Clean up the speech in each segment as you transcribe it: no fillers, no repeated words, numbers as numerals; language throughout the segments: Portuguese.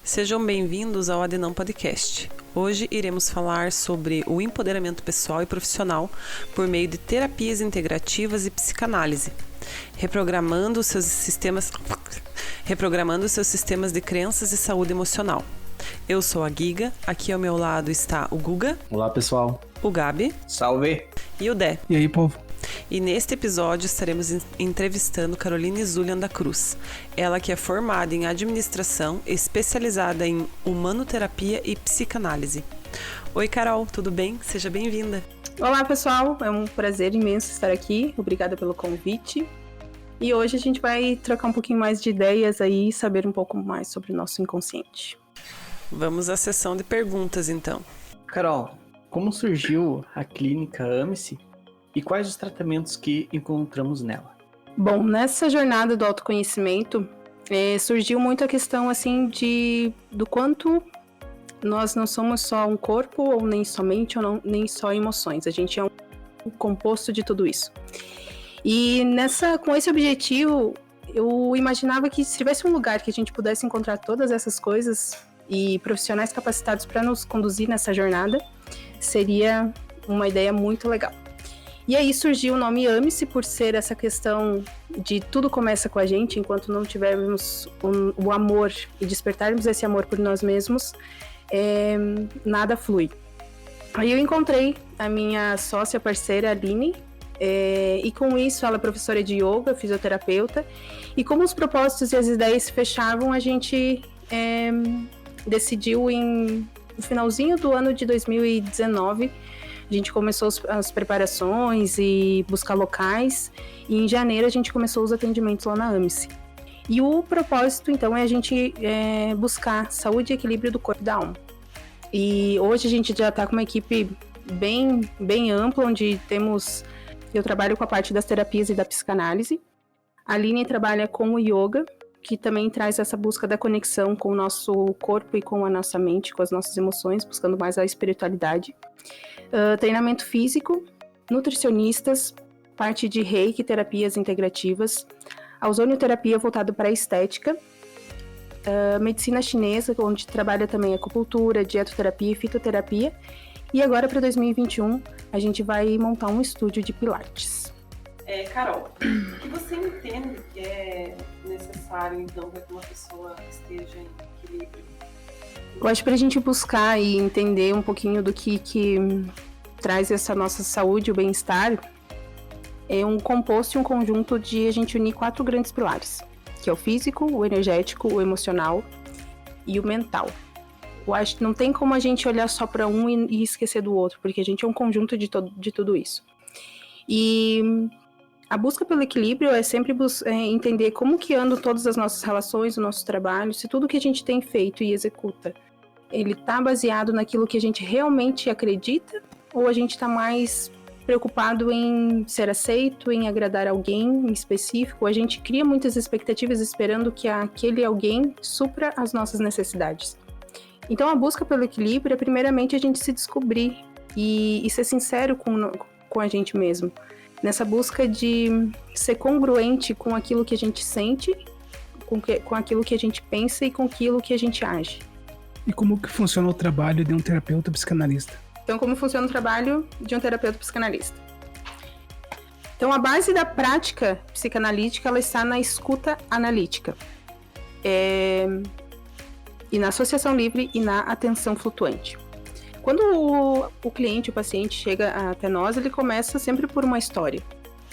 Sejam bem-vindos ao Adenão Podcast. Hoje iremos falar sobre o empoderamento pessoal e profissional por meio de terapias integrativas e psicanálise, reprogramando seus sistemas de crenças e saúde emocional. Eu sou a Giga, aqui ao meu lado está o Guga. Olá, pessoal. O Gabi. Salve. E o Dé. E aí, povo? E neste episódio estaremos entrevistando Caroline Zulian da Cruz. Ela que é formada em administração, especializada em humanoterapia e psicanálise. Oi, Carol, tudo bem? Seja bem-vinda. Olá, pessoal. É um prazer imenso estar aqui. Obrigada pelo convite. E hoje a gente vai trocar um pouquinho mais de ideias aí e saber um pouco mais sobre o nosso inconsciente. Vamos à sessão de perguntas, então. Carol, como surgiu a clínica AME-se e quais os tratamentos que encontramos nela? Bom, nessa jornada do autoconhecimento, surgiu muito a questão assim do quanto nós não somos só um corpo, ou nem somente, nem só emoções. A gente é um composto de tudo isso. E com esse objetivo, eu imaginava que se tivesse um lugar que a gente pudesse encontrar todas essas coisas e profissionais capacitados para nos conduzir nessa jornada, seria uma ideia muito legal. E aí surgiu o nome AME-se por ser essa questão de tudo começa com a gente, enquanto não tivermos o amor e despertarmos esse amor por nós mesmos, nada flui. Aí eu encontrei a minha sócia parceira, Aline, e com isso ela é professora de yoga, fisioterapeuta, e como os propósitos e as ideias se fechavam, a gente decidiu no finalzinho do ano de 2019, a gente começou as preparações e buscar locais, e em janeiro a gente começou os atendimentos lá na AME-se. E o propósito, então, é a gente buscar saúde e equilíbrio do corpo e da alma. E hoje a gente já está com uma equipe bem ampla, onde eu trabalho com a parte das terapias e da psicanálise. A Aline trabalha com o yoga, que também traz essa busca da conexão com o nosso corpo e com a nossa mente, com as nossas emoções, buscando mais a espiritualidade. Treinamento físico, nutricionistas, parte de reiki, terapias integrativas, a ozonioterapia voltada para a estética, medicina chinesa, onde trabalha também acupuntura, dietoterapia e fitoterapia. E agora, para 2021, a gente vai montar um estúdio de pilates. Carol, o que você entende que é necessário, então, para que uma pessoa esteja em equilíbrio? Eu acho que para a gente buscar e entender um pouquinho do que traz essa nossa saúde e o bem-estar, é um composto e um conjunto de a gente unir 4 grandes pilares, que é o físico, o energético, o emocional e o mental. Eu acho que não tem como a gente olhar só para um e esquecer do outro, porque a gente é um conjunto de tudo isso. E a busca pelo equilíbrio é sempre entender como que andam todas as nossas relações, o nosso trabalho, se tudo que a gente tem feito e executa, ele está baseado naquilo que a gente realmente acredita, ou a gente está mais preocupado em ser aceito, em agradar alguém em específico. A gente cria muitas expectativas esperando que aquele alguém supra as nossas necessidades. Então a busca pelo equilíbrio é primeiramente a gente se descobrir e ser sincero com a gente mesmo. Nessa busca de ser congruente com aquilo que a gente sente, com aquilo que a gente pensa e com aquilo que a gente age. E como que funciona o trabalho de um terapeuta psicanalista? Então, como funciona o trabalho de um terapeuta psicanalista? Então, a base da prática psicanalítica, ela está na escuta analítica. E na associação livre e na atenção flutuante. Quando o cliente, o paciente, chega até nós, ele começa sempre por uma história.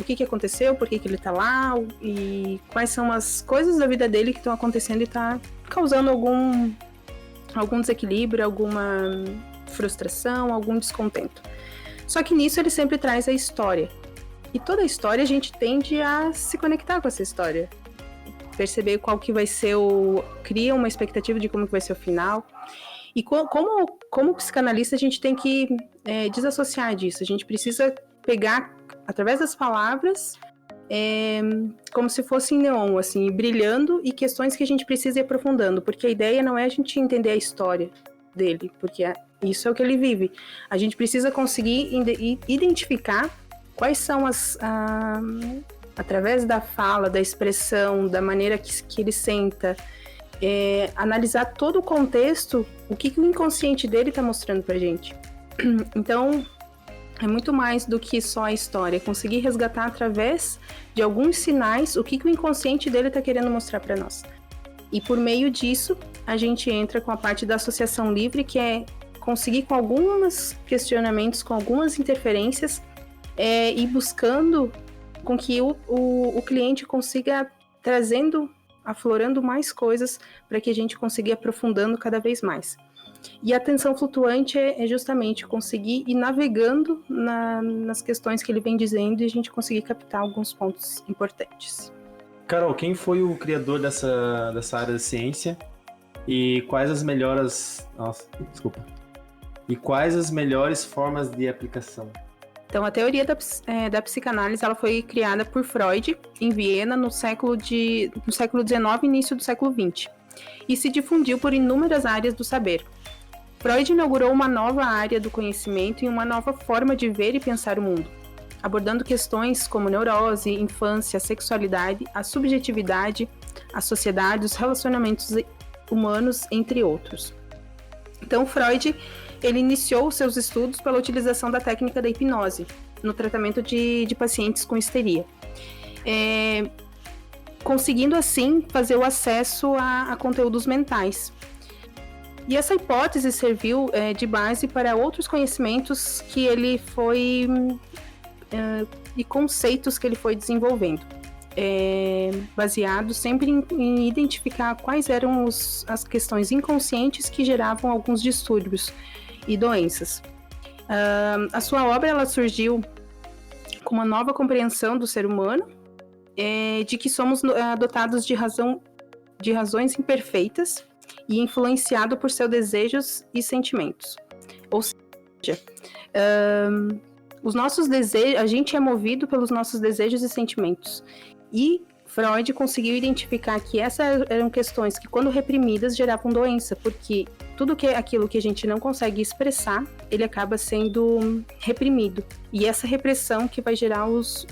O que aconteceu, por que ele está lá, e quais são as coisas da vida dele que estão acontecendo e está causando algum desequilíbrio, alguma frustração, algum descontento. Só que nisso ele sempre traz a história. E toda a história a gente tende a se conectar com essa história. Perceber qual que vai ser cria uma expectativa de como que vai ser o final. E como psicanalista, a gente tem que desassociar disso. A gente precisa pegar, através das palavras, como se fosse em neon, assim, brilhando, e questões que a gente precisa ir aprofundando. Porque a ideia não é a gente entender a história dele, porque isso é o que ele vive. A gente precisa conseguir identificar quais são através da fala, da expressão, da maneira que ele senta, analisar todo o contexto, o que o inconsciente dele está mostrando pra gente. Então, é muito mais do que só a história, conseguir resgatar através de alguns sinais o que o inconsciente dele está querendo mostrar para nós. E por meio disso, a gente entra com a parte da associação livre, que é conseguir com alguns questionamentos, com algumas interferências, ir buscando com que o cliente consiga aflorando mais coisas para que a gente consiga ir aprofundando cada vez mais. E a atenção flutuante é justamente conseguir ir navegando nas questões que ele vem dizendo e a gente conseguir captar alguns pontos importantes. Carol, quem foi o criador dessa área da ciência e quais as melhores... E quais as melhores formas de aplicação? Então, a teoria da psicanálise ela foi criada por Freud em Viena no século XIX e início do século XX e se difundiu por inúmeras áreas do saber. Freud inaugurou uma nova área do conhecimento e uma nova forma de ver e pensar o mundo, abordando questões como neurose, infância, sexualidade, a subjetividade, a sociedade, os relacionamentos humanos, entre outros. Então, Freud ele iniciou seus estudos pela utilização da técnica da hipnose no tratamento de pacientes com histeria, conseguindo assim fazer o acesso a conteúdos mentais. E essa hipótese serviu de base para outros conhecimentos que ele foi e conceitos que ele foi desenvolvendo, baseado sempre em identificar quais eram as questões inconscientes que geravam alguns distúrbios e doenças. A sua obra ela surgiu com uma nova compreensão do ser humano, de que somos dotados de razões imperfeitas e influenciado por seus desejos e sentimentos. Ou seja, os nossos desejos, a gente é movido pelos nossos desejos e sentimentos. E Freud conseguiu identificar que essas eram questões que, quando reprimidas, geravam doença, porque tudo aquilo que a gente não consegue expressar, ele acaba sendo reprimido. E essa repressão que vai gerar os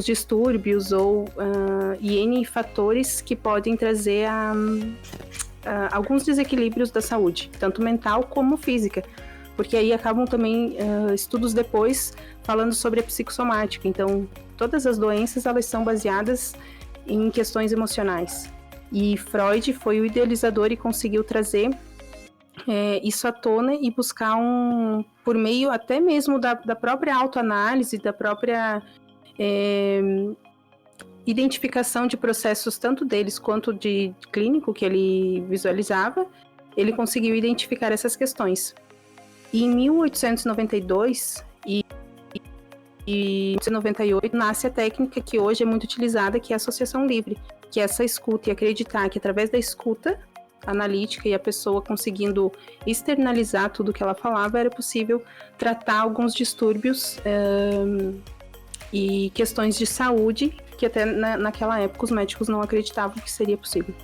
distúrbios e N fatores que podem trazer alguns desequilíbrios da saúde, tanto mental como física. Porque aí acabam também estudos depois falando sobre a psicossomática. Então, todas as doenças elas são baseadas em questões emocionais. E Freud foi o idealizador e conseguiu trazer isso à tona e buscar por meio até mesmo da própria autoanálise, da própria identificação de processos tanto deles quanto de clínico que ele visualizava, ele conseguiu identificar essas questões. E em 1892 e 1898 nasce a técnica que hoje é muito utilizada, que é a associação livre, que é essa escuta e acreditar que através da escuta analítica e a pessoa conseguindo externalizar tudo que ela falava, era possível tratar alguns distúrbios e questões de saúde que até naquela época os médicos não acreditavam que seria possível.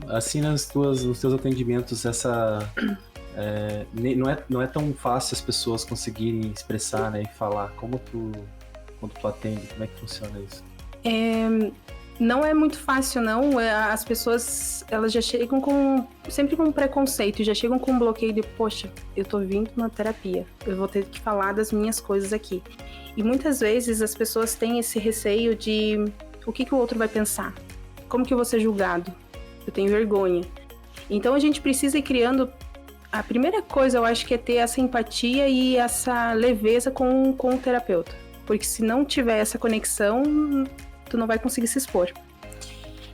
Assim, nos teus atendimentos, não é tão fácil as pessoas conseguirem expressar, né, e falar. Quando tu atende, como é que funciona isso? Não é muito fácil, não. As pessoas, elas já chegam sempre com um preconceito, já chegam com um bloqueio de, poxa, eu tô vindo na terapia, eu vou ter que falar das minhas coisas aqui. E muitas vezes as pessoas têm esse receio de o que o outro vai pensar? Como que eu vou ser julgado? Eu tenho vergonha. Então a gente precisa ir criando. A primeira coisa, eu acho que é ter essa empatia e essa leveza com o terapeuta. Porque se não tiver essa conexão, tu não vai conseguir se expor.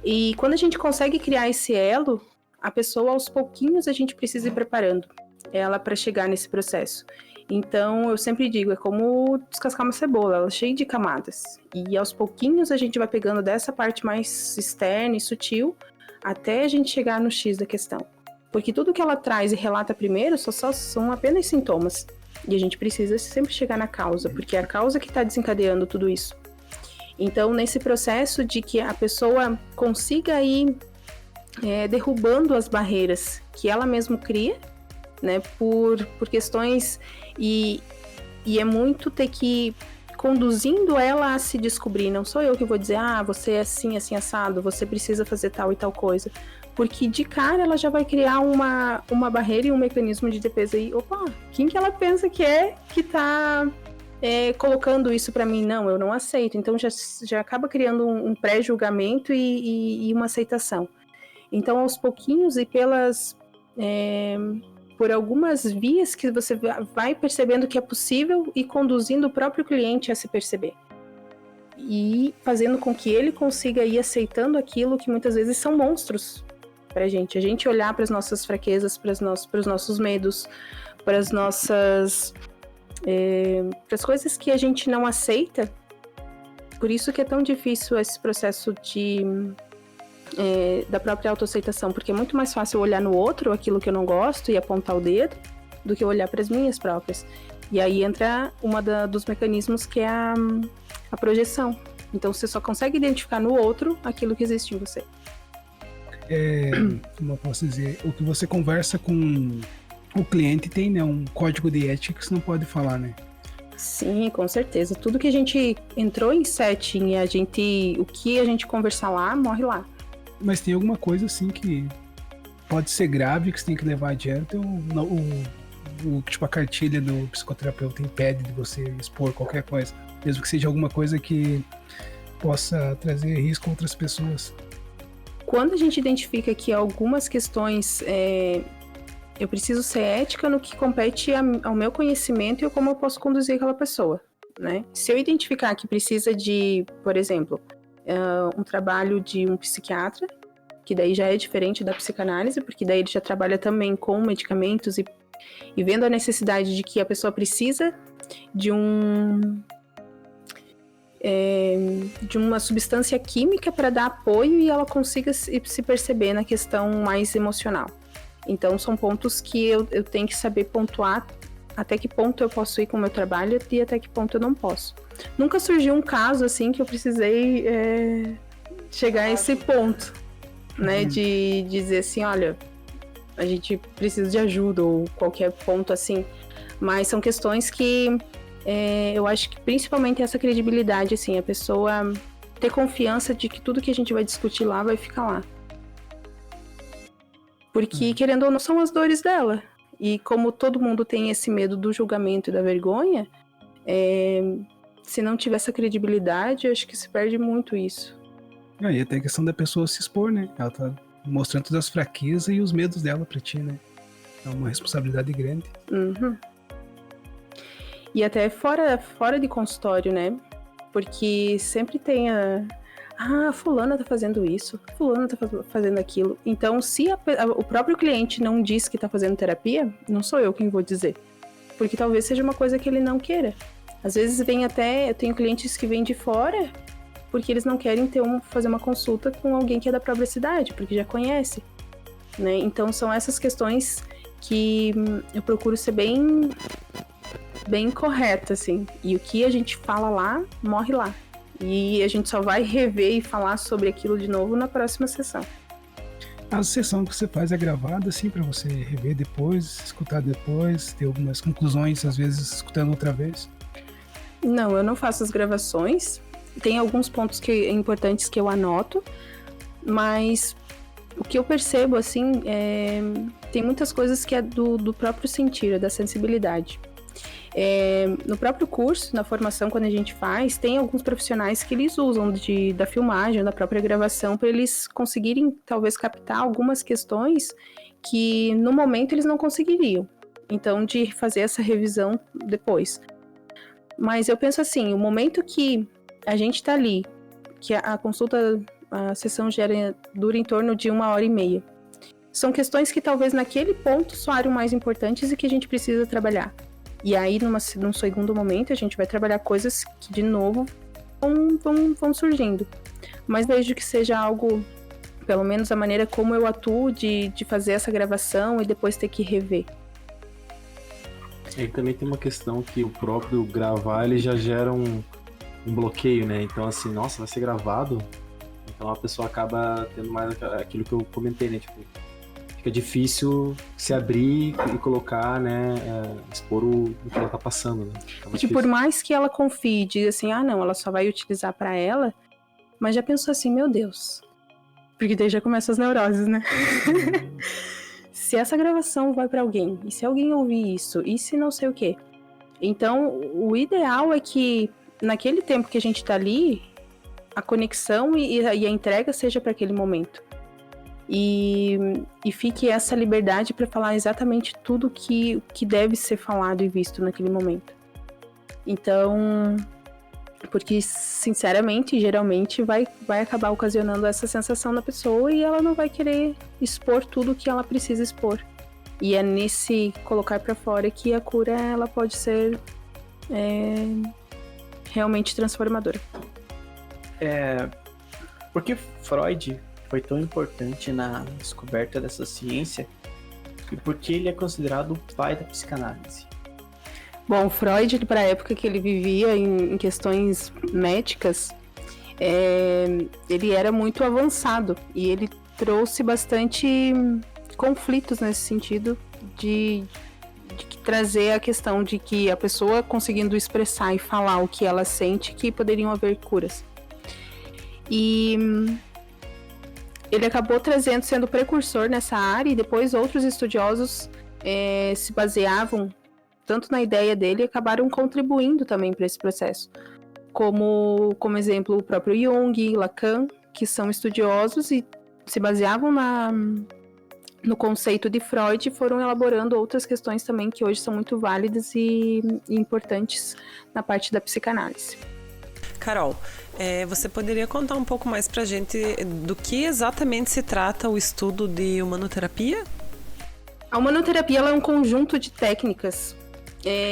E quando a gente consegue criar esse elo, a pessoa, aos pouquinhos, a gente precisa ir preparando ela para chegar nesse processo. Então, eu sempre digo, é como descascar uma cebola, ela é cheia de camadas. E aos pouquinhos a gente vai pegando dessa parte mais externa e sutil, até a gente chegar no X da questão. Porque tudo que ela traz e relata primeiro só são apenas sintomas. E a gente precisa sempre chegar na causa, porque é a causa que está desencadeando tudo isso. Então, nesse processo de que a pessoa consiga ir derrubando as barreiras que ela mesma cria, né, por questões, e é muito ter que conduzindo ela a se descobrir. Não sou eu que vou dizer, você é assim, assim, assado, você precisa fazer tal e tal coisa. Porque de cara ela já vai criar uma barreira e um mecanismo de defesa aí. Opa, quem que ela pensa que é que tá colocando isso pra mim? Não, eu não aceito. Então já acaba criando um pré-julgamento e uma aceitação. Então, aos pouquinhos e por algumas vias que você vai percebendo que é possível e conduzindo o próprio cliente a se perceber. E fazendo com que ele consiga ir aceitando aquilo que muitas vezes são monstros pra gente. A gente olhar para as nossas fraquezas, para os nossos medos, para as nossas... para as coisas que a gente não aceita. Por isso que é tão difícil esse processo da própria autoaceitação, porque é muito mais fácil olhar no outro aquilo que eu não gosto e apontar o dedo do que olhar para as minhas próprias. E aí entra dos mecanismos que é a projeção. Então você só consegue identificar no outro aquilo que existe em você. Como eu posso dizer, o que você conversa com o cliente tem, né, um código de ética que você não pode falar, né? Sim, com certeza. Tudo que a gente entrou em setting, o que a gente conversar lá, morre lá. Mas tem alguma coisa assim que pode ser grave, que você tem que levar adiante, tipo a cartilha do psicoterapeuta impede de você expor qualquer coisa, mesmo que seja alguma coisa que possa trazer risco a outras pessoas. Quando a gente identifica que algumas questões eu preciso ser ética no que compete ao meu conhecimento e como eu posso conduzir aquela pessoa, né? Se eu identificar que precisa de, por exemplo, um trabalho de um psiquiatra, que daí já é diferente da psicanálise, porque daí ele já trabalha também com medicamentos e vendo a necessidade de que a pessoa precisa de uma substância química para dar apoio e ela consiga se perceber na questão mais emocional. Então são pontos que eu tenho que saber pontuar até que ponto eu posso ir com o meu trabalho e até que ponto eu não posso. Nunca surgiu um caso assim que eu precisei chegar a esse ponto, né? De dizer assim, olha, a gente precisa de ajuda ou qualquer ponto assim. Mas são questões que eu acho que principalmente essa credibilidade, assim, a pessoa ter confiança de que tudo que a gente vai discutir lá vai ficar lá. Porque, querendo ou não, são as dores dela. E como todo mundo tem esse medo do julgamento e da vergonha, se não tiver essa credibilidade, eu acho que se perde muito isso. E até a questão da pessoa se expor, né? Ela tá mostrando todas as fraquezas e os medos dela pra ti, né? É uma responsabilidade grande. Uhum. E até fora de consultório, né? Porque sempre tem fulana tá fazendo isso, fulana tá fazendo aquilo. Então, se o próprio cliente não diz que tá fazendo terapia, não sou eu quem vou dizer. Porque talvez seja uma coisa que ele não queira. Às vezes eu tenho clientes que vêm de fora porque eles não querem fazer uma consulta com alguém que é da própria cidade, porque já conhece, né? Então, são essas questões que eu procuro ser bem correta, assim. E o que a gente fala lá, morre lá. E a gente só vai rever e falar sobre aquilo de novo na próxima sessão. A sessão que você faz é gravada, assim, pra você rever depois, escutar depois, ter algumas conclusões, às vezes escutando outra vez? Não, eu não faço as gravações. Tem alguns pontos importantes que eu anoto, mas o que eu percebo, assim, tem muitas coisas que é do próprio sentir, da sensibilidade. No próprio curso, na formação, quando a gente faz, tem alguns profissionais que eles usam da filmagem, da própria gravação, para eles conseguirem, talvez, captar algumas questões que, no momento, eles não conseguiriam. Então, de fazer essa revisão depois. Mas eu penso assim, o momento que a gente está ali, que a sessão dura em torno de 1h30, são questões que talvez naquele ponto soaram mais importantes e que a gente precisa trabalhar. E aí, num segundo momento, a gente vai trabalhar coisas que, de novo, vão surgindo. Mas desde que seja algo, pelo menos a maneira como eu atuo, de fazer essa gravação e depois ter que rever. E também tem uma questão que o próprio gravar, ele já gera um bloqueio, né? Então, assim, nossa, vai ser gravado? Então a pessoa acaba tendo mais aquilo que eu comentei, né? Tipo, fica difícil se abrir e colocar, né, expor o que ela tá passando, né? Que por mais que ela confie, diga assim, não, ela só vai utilizar pra ela, mas já pensou assim, meu Deus, porque daí já começam as neuroses, né? Se essa gravação vai pra alguém, e se alguém ouvir isso, e se não sei o quê? Então, o ideal é que naquele tempo que a gente tá ali, a conexão e a entrega seja para aquele momento. E fique essa liberdade para falar exatamente tudo que deve ser falado e visto naquele momento. Então, porque sinceramente, geralmente vai acabar ocasionando essa sensação na pessoa e ela não vai querer expor tudo que ela precisa expor. E é nesse colocar para fora que a cura ela pode ser realmente transformadora. Por que Freud foi tão importante na descoberta dessa ciência e por que ele é considerado o pai da psicanálise? Bom, Freud, para a época que ele vivia em questões médicas, ele era muito avançado e ele trouxe bastante conflitos nesse sentido de trazer a questão de que a pessoa conseguindo expressar e falar o que ela sente, que poderiam haver curas. E ele acabou sendo precursor nessa área e depois outros estudiosos se baseavam tanto na ideia dele e acabaram contribuindo também para esse processo. Como exemplo, o próprio Jung, Lacan, que são estudiosos e se baseavam no conceito de Freud e foram elaborando outras questões também que hoje são muito válidas e importantes na parte da psicanálise. Carol, você poderia contar um pouco mais pra gente do que exatamente se trata o estudo de humanoterapia? A humanoterapia ela é um conjunto de técnicas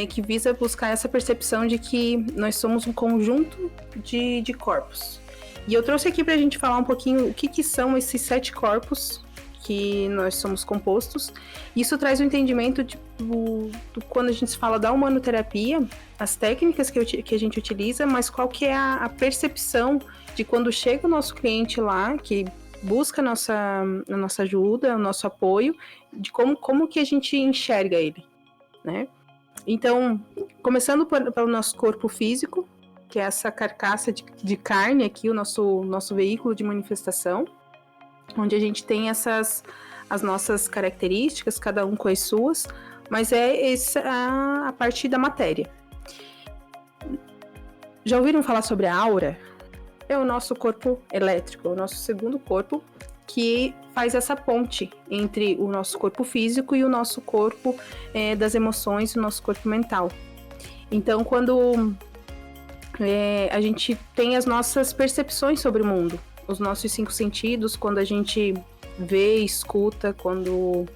que visa buscar essa percepção de que nós somos um conjunto de corpos. E eu trouxe aqui pra gente falar um pouquinho o que são esses 7 corpos que nós somos compostos. Isso traz o entendimento do quando a gente fala da humanoterapia, as técnicas que a gente utiliza, mas qual que é a percepção de quando chega o nosso cliente lá, que busca a nossa ajuda, o nosso apoio, de como que a gente enxerga ele, né? Então, começando pelo nosso corpo físico, que é essa carcaça de carne aqui, o nosso veículo de manifestação, onde a gente tem as nossas características, cada um com as suas, mas essa a partir da matéria. Já ouviram falar sobre a aura? É o nosso corpo elétrico, o nosso segundo corpo, que faz essa ponte entre o nosso corpo físico e o nosso corpo das emoções, o nosso corpo mental. Então, quando a gente tem as nossas percepções sobre o mundo, os nossos 5 sentidos, quando a gente vê, escuta, quando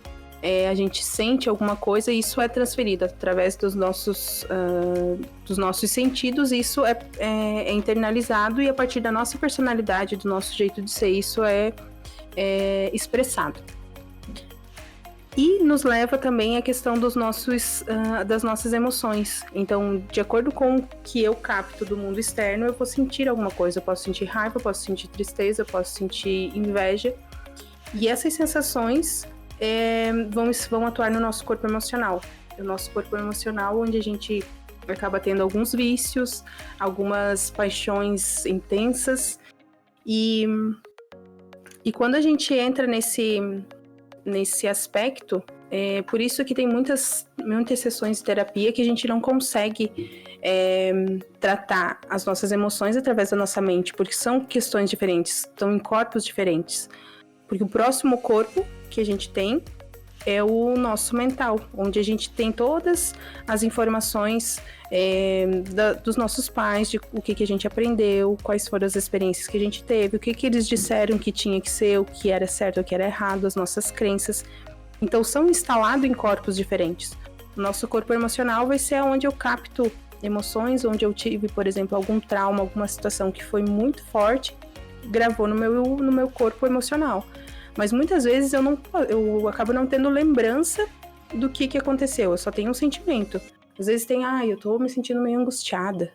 a gente sente alguma coisa, isso é transferido através dos nossos sentidos, isso é internalizado e a partir da nossa personalidade, do nosso jeito de ser, isso é expressado. E nos leva também à questão das nossas emoções. Então, de acordo com o que eu capto do mundo externo, eu vou sentir alguma coisa. Eu posso sentir raiva, eu posso sentir tristeza, eu posso sentir inveja. E essas sensações vão atuar no nosso corpo emocional. O nosso corpo emocional, onde a gente acaba tendo alguns vícios, algumas paixões intensas. E quando a gente entra nesse aspecto, por isso que tem muitas sessões de terapia que a gente não consegue tratar as nossas emoções através da nossa mente, porque são questões diferentes, estão em corpos diferentes. Porque o próximo corpo que a gente tem é o nosso mental, onde a gente tem todas as informações dos nossos pais, de o que a gente aprendeu, quais foram as experiências que a gente teve, o que eles disseram que tinha que ser, o que era certo, o que era errado, as nossas crenças. Então, são instalados em corpos diferentes. O nosso corpo emocional vai ser onde eu capto emoções, onde eu tive, por exemplo, algum trauma, alguma situação que foi muito forte, gravou no meu corpo emocional. Mas muitas vezes eu acabo não tendo lembrança do que aconteceu, eu só tenho um sentimento. Às vezes tem, eu tô me sentindo meio angustiada,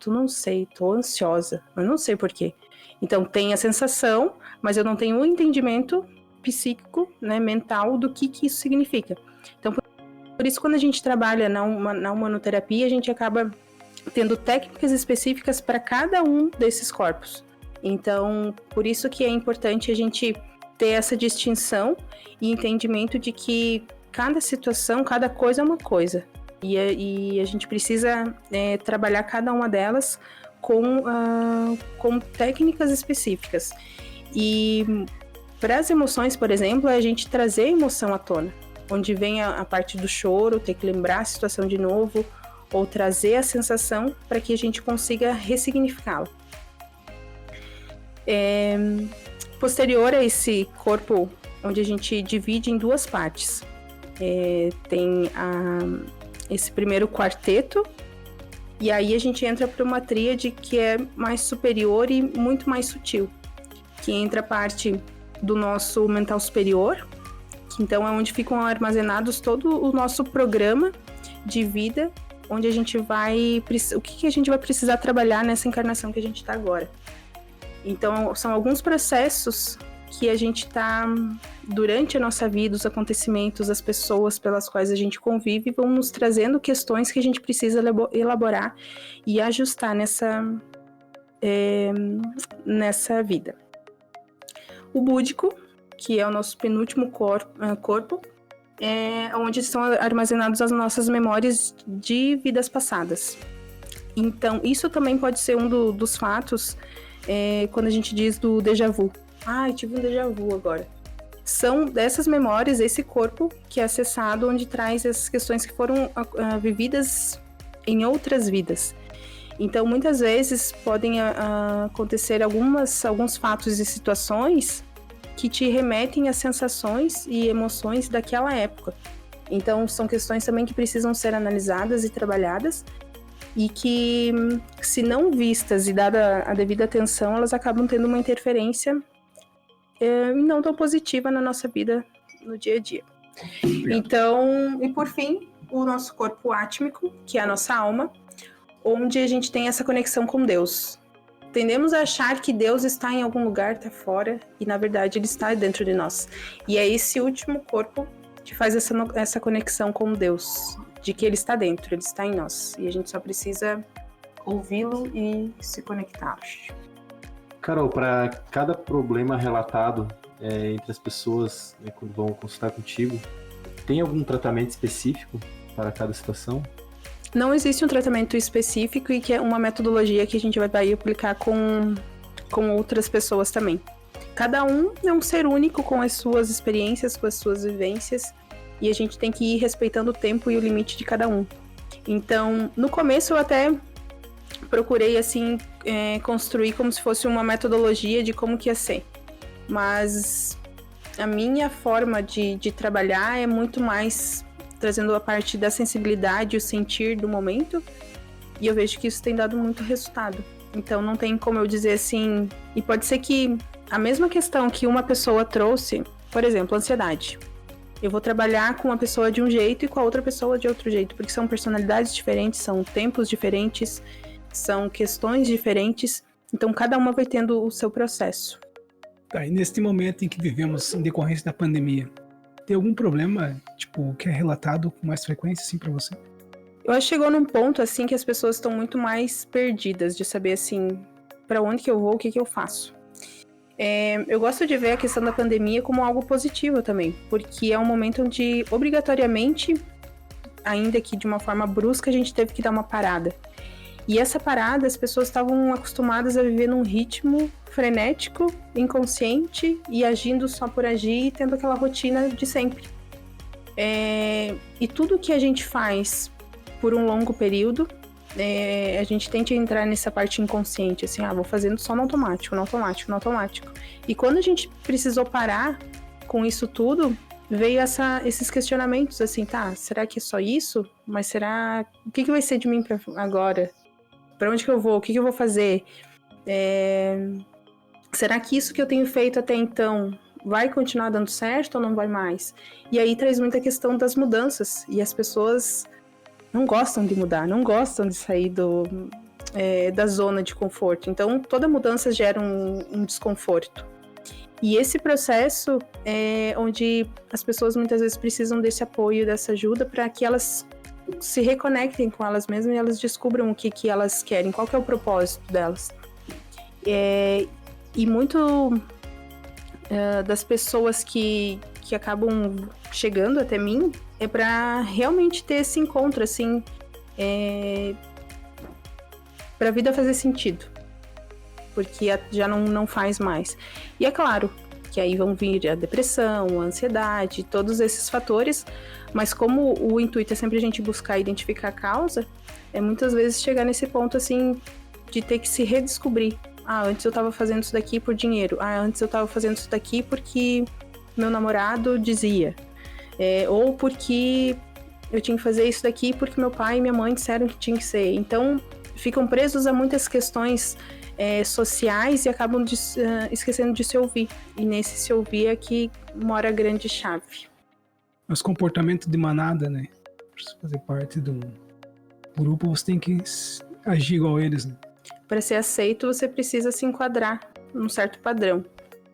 não sei, tô ansiosa, mas não sei por quê. Então tem a sensação, mas eu não tenho o entendimento psíquico, né, mental, do que isso significa. Então, por isso, quando a gente trabalha na humanoterapia, a gente acaba tendo técnicas específicas para cada um desses corpos. Então, por isso que é importante a gente ter essa distinção e entendimento de que cada situação, cada coisa é uma coisa. E a gente precisa trabalhar cada uma delas com técnicas específicas. E para as emoções, por exemplo, é a gente trazer a emoção à tona, onde vem a parte do choro, ter que lembrar a situação de novo, ou trazer a sensação para que a gente consiga ressignificá-la. Posterior a esse corpo, onde a gente divide em duas partes, tem esse primeiro quarteto, e aí a gente entra para uma tríade que é mais superior e muito mais sutil, que entra a parte do nosso mental superior, que então é onde ficam armazenados todo o nosso programa de vida, onde a gente o que a gente vai precisar trabalhar nessa encarnação que a gente está agora. Então, são alguns processos que a gente está, durante a nossa vida, os acontecimentos, as pessoas pelas quais a gente convive, vão nos trazendo questões que a gente precisa elaborar e ajustar nessa vida. O búdico, que é o nosso penúltimo corpo, é onde estão armazenadas as nossas memórias de vidas passadas. Então, isso também pode ser um dos fatos quando a gente diz do déjà vu. Eu tive um déjà vu agora. São dessas memórias, esse corpo que é acessado, onde traz essas questões que foram vividas em outras vidas. Então, muitas vezes podem acontecer alguns fatos e situações que te remetem a sensações e emoções daquela época. Então, são questões também que precisam ser analisadas e trabalhadas, e que, se não vistas e dada a devida atenção, elas acabam tendo uma interferência não tão positiva na nossa vida no dia a dia. Então, e por fim, o nosso corpo átmico, que é a nossa alma, onde a gente tem essa conexão com Deus. Tendemos a achar que Deus está em algum lugar, está fora, e na verdade Ele está dentro de nós. E é esse último corpo que faz essa conexão com Deus, de que Ele está dentro, Ele está em nós. E a gente só precisa ouvi-lo e se conectar. Carol, para cada problema relatado entre as pessoas, quando vão consultar contigo, tem algum tratamento específico para cada situação? Não existe um tratamento específico e que é uma metodologia que a gente vai aplicar com outras pessoas também. Cada um é um ser único com as suas experiências, com as suas vivências, e a gente tem que ir respeitando o tempo e o limite de cada um. Então, no começo eu até procurei assim construir como se fosse uma metodologia de como que ia ser. Mas a minha forma de trabalhar é muito mais trazendo a parte da sensibilidade, o sentir do momento, e eu vejo que isso tem dado muito resultado. Então não tem como eu dizer assim, e pode ser que a mesma questão que uma pessoa trouxe, por exemplo, ansiedade, eu vou trabalhar com uma pessoa de um jeito e com a outra pessoa de outro jeito, porque são personalidades diferentes, são tempos diferentes, são questões diferentes, então cada uma vai tendo o seu processo. Tá, e neste momento em que vivemos em decorrência da pandemia, tem algum problema, que é relatado com mais frequência, assim, pra você? Eu acho que chegou num ponto, assim, que as pessoas estão muito mais perdidas de saber, assim, pra onde que eu vou, o que que eu faço. Eu gosto de ver a questão da pandemia como algo positivo também, porque é um momento onde, obrigatoriamente, ainda que de uma forma brusca, a gente teve que dar uma parada. E essa parada, as pessoas estavam acostumadas a viver num ritmo frenético, inconsciente e agindo só por agir e tendo aquela rotina de sempre. E tudo que a gente faz por um longo período, a gente tenta entrar nessa parte inconsciente, assim, vou fazendo só no automático. E quando a gente precisou parar com isso tudo, veio esses questionamentos, assim, será que é só isso? Mas será... O que vai ser de mim agora? Pra onde que eu vou? O que eu vou fazer? Será que isso que eu tenho feito até então vai continuar dando certo ou não vai mais? E aí traz muita questão das mudanças. E as pessoas não gostam de mudar, não gostam de sair da zona de conforto. Então, toda mudança gera um desconforto. E esse processo é onde as pessoas muitas vezes precisam desse apoio, dessa ajuda, para que elas se reconectem com elas mesmas e elas descubram o que elas querem, qual que é o propósito delas. E muito das pessoas que acabam chegando até mim é para realmente ter esse encontro, assim, para a vida fazer sentido. Porque já não faz mais. E é claro que aí vão vir a depressão, a ansiedade, todos esses fatores, mas como o intuito é sempre a gente buscar identificar a causa, é muitas vezes chegar nesse ponto, assim, de ter que se redescobrir. Antes eu tava fazendo isso daqui por dinheiro. Antes eu tava fazendo isso daqui porque meu namorado dizia. Ou porque eu tinha que fazer isso daqui porque meu pai e minha mãe disseram que tinha que ser. Então, ficam presos a muitas questões sociais e acabam esquecendo de se ouvir. E nesse se ouvir é que mora a grande chave. Os comportamentos de manada, né? Pra você fazer parte do grupo, você tem que agir igual eles, né? Para ser aceito, você precisa se enquadrar num certo padrão.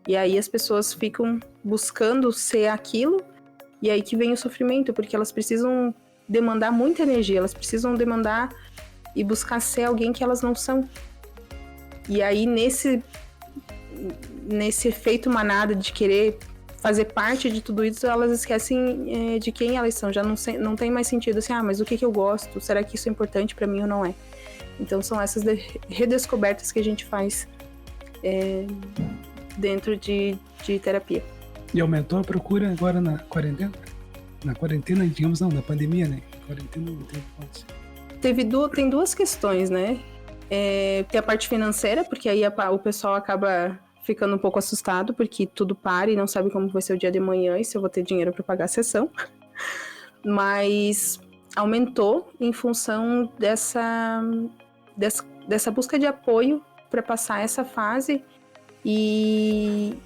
E aí as pessoas ficam buscando ser aquilo, e aí que vem o sofrimento, porque elas precisam demandar muita energia, elas precisam demandar e buscar ser alguém que elas não são. E aí nesse efeito manada de querer fazer parte de tudo isso, elas esquecem de quem elas são. Já não tem mais sentido assim, mas o que eu gosto? Será que isso é importante para mim ou não é? Então são essas redescobertas que a gente faz dentro de terapia. E aumentou a procura agora na quarentena? Na quarentena, digamos, não, na pandemia, né? Quarentena não tem quantos. Tem duas questões, né? Tem a parte financeira, porque aí o pessoal acaba ficando um pouco assustado, porque tudo para e não sabe como vai ser o dia de amanhã e se eu vou ter dinheiro para pagar a sessão. Mas aumentou em função dessa busca de apoio para passar essa fase e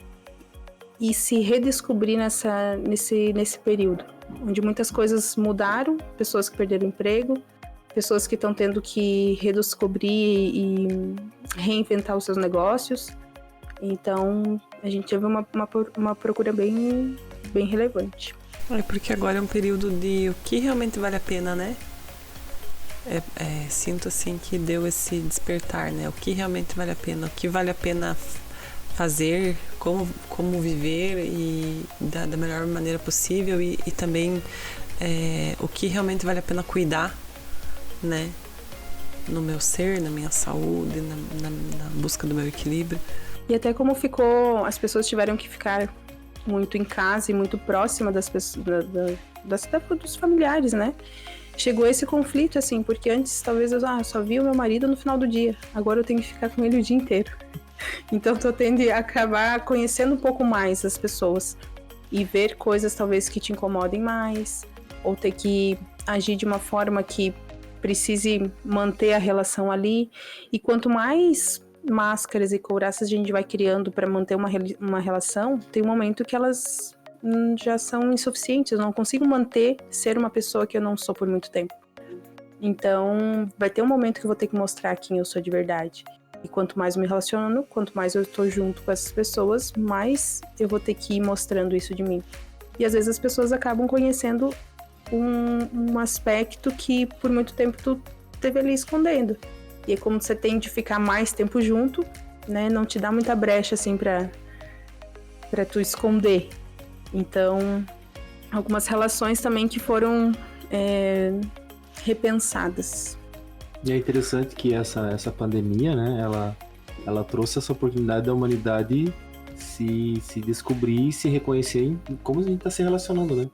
se redescobrir nesse período, onde muitas coisas mudaram, pessoas que perderam emprego, pessoas que estão tendo que redescobrir e reinventar os seus negócios. Então, a gente teve uma procura bem relevante. Porque agora é um período de o que realmente vale a pena, né? Sinto assim que deu esse despertar, né? O que realmente vale a pena, o que vale a pena fazer, como viver e da melhor maneira possível e também o que realmente vale a pena cuidar, né? No meu ser, na minha saúde, na busca do meu equilíbrio. E até como as pessoas tiveram que ficar muito em casa e muito próxima das pessoas, dos familiares, né? Chegou esse conflito, assim, porque antes talvez eu só via o meu marido no final do dia, agora eu tenho que ficar com ele o dia inteiro. Então tô tendo a acabar conhecendo um pouco mais as pessoas e ver coisas talvez que te incomodem mais, ou ter que agir de uma forma que precise manter a relação ali. E quanto mais máscaras e couraças a gente vai criando para manter uma relação, tem um momento que elas já são insuficientes. Eu não consigo ser uma pessoa que eu não sou por muito tempo. Então, vai ter um momento que eu vou ter que mostrar quem eu sou de verdade. E quanto mais eu me relaciono, quanto mais eu estou junto com essas pessoas, mais eu vou ter que ir mostrando isso de mim. E às vezes as pessoas acabam conhecendo um aspecto que por muito tempo tu esteve ali escondendo. E é como você tem de ficar mais tempo junto, né? Não te dá muita brecha, assim, pra tu esconder. Então, algumas relações também que foram repensadas. E é interessante que essa pandemia, né? Ela trouxe essa oportunidade da humanidade se descobrir e se reconhecer em como a gente está se relacionando, né?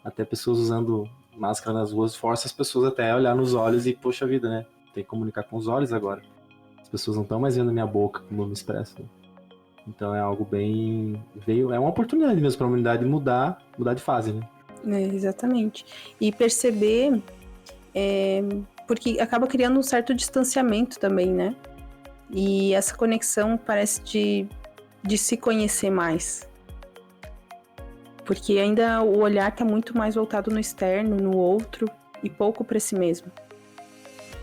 Até pessoas usando máscara nas ruas força as pessoas até a olhar nos olhos e, poxa vida, né? Tem que comunicar com os olhos agora. As pessoas não estão mais vendo a minha boca como eu me expresso. Né? Então é algo é uma oportunidade mesmo para a humanidade mudar de fase, né? Exatamente. E perceber, porque acaba criando um certo distanciamento também, né? E essa conexão parece de se conhecer mais. Porque ainda o olhar está muito mais voltado no externo, no outro, e pouco para si mesmo.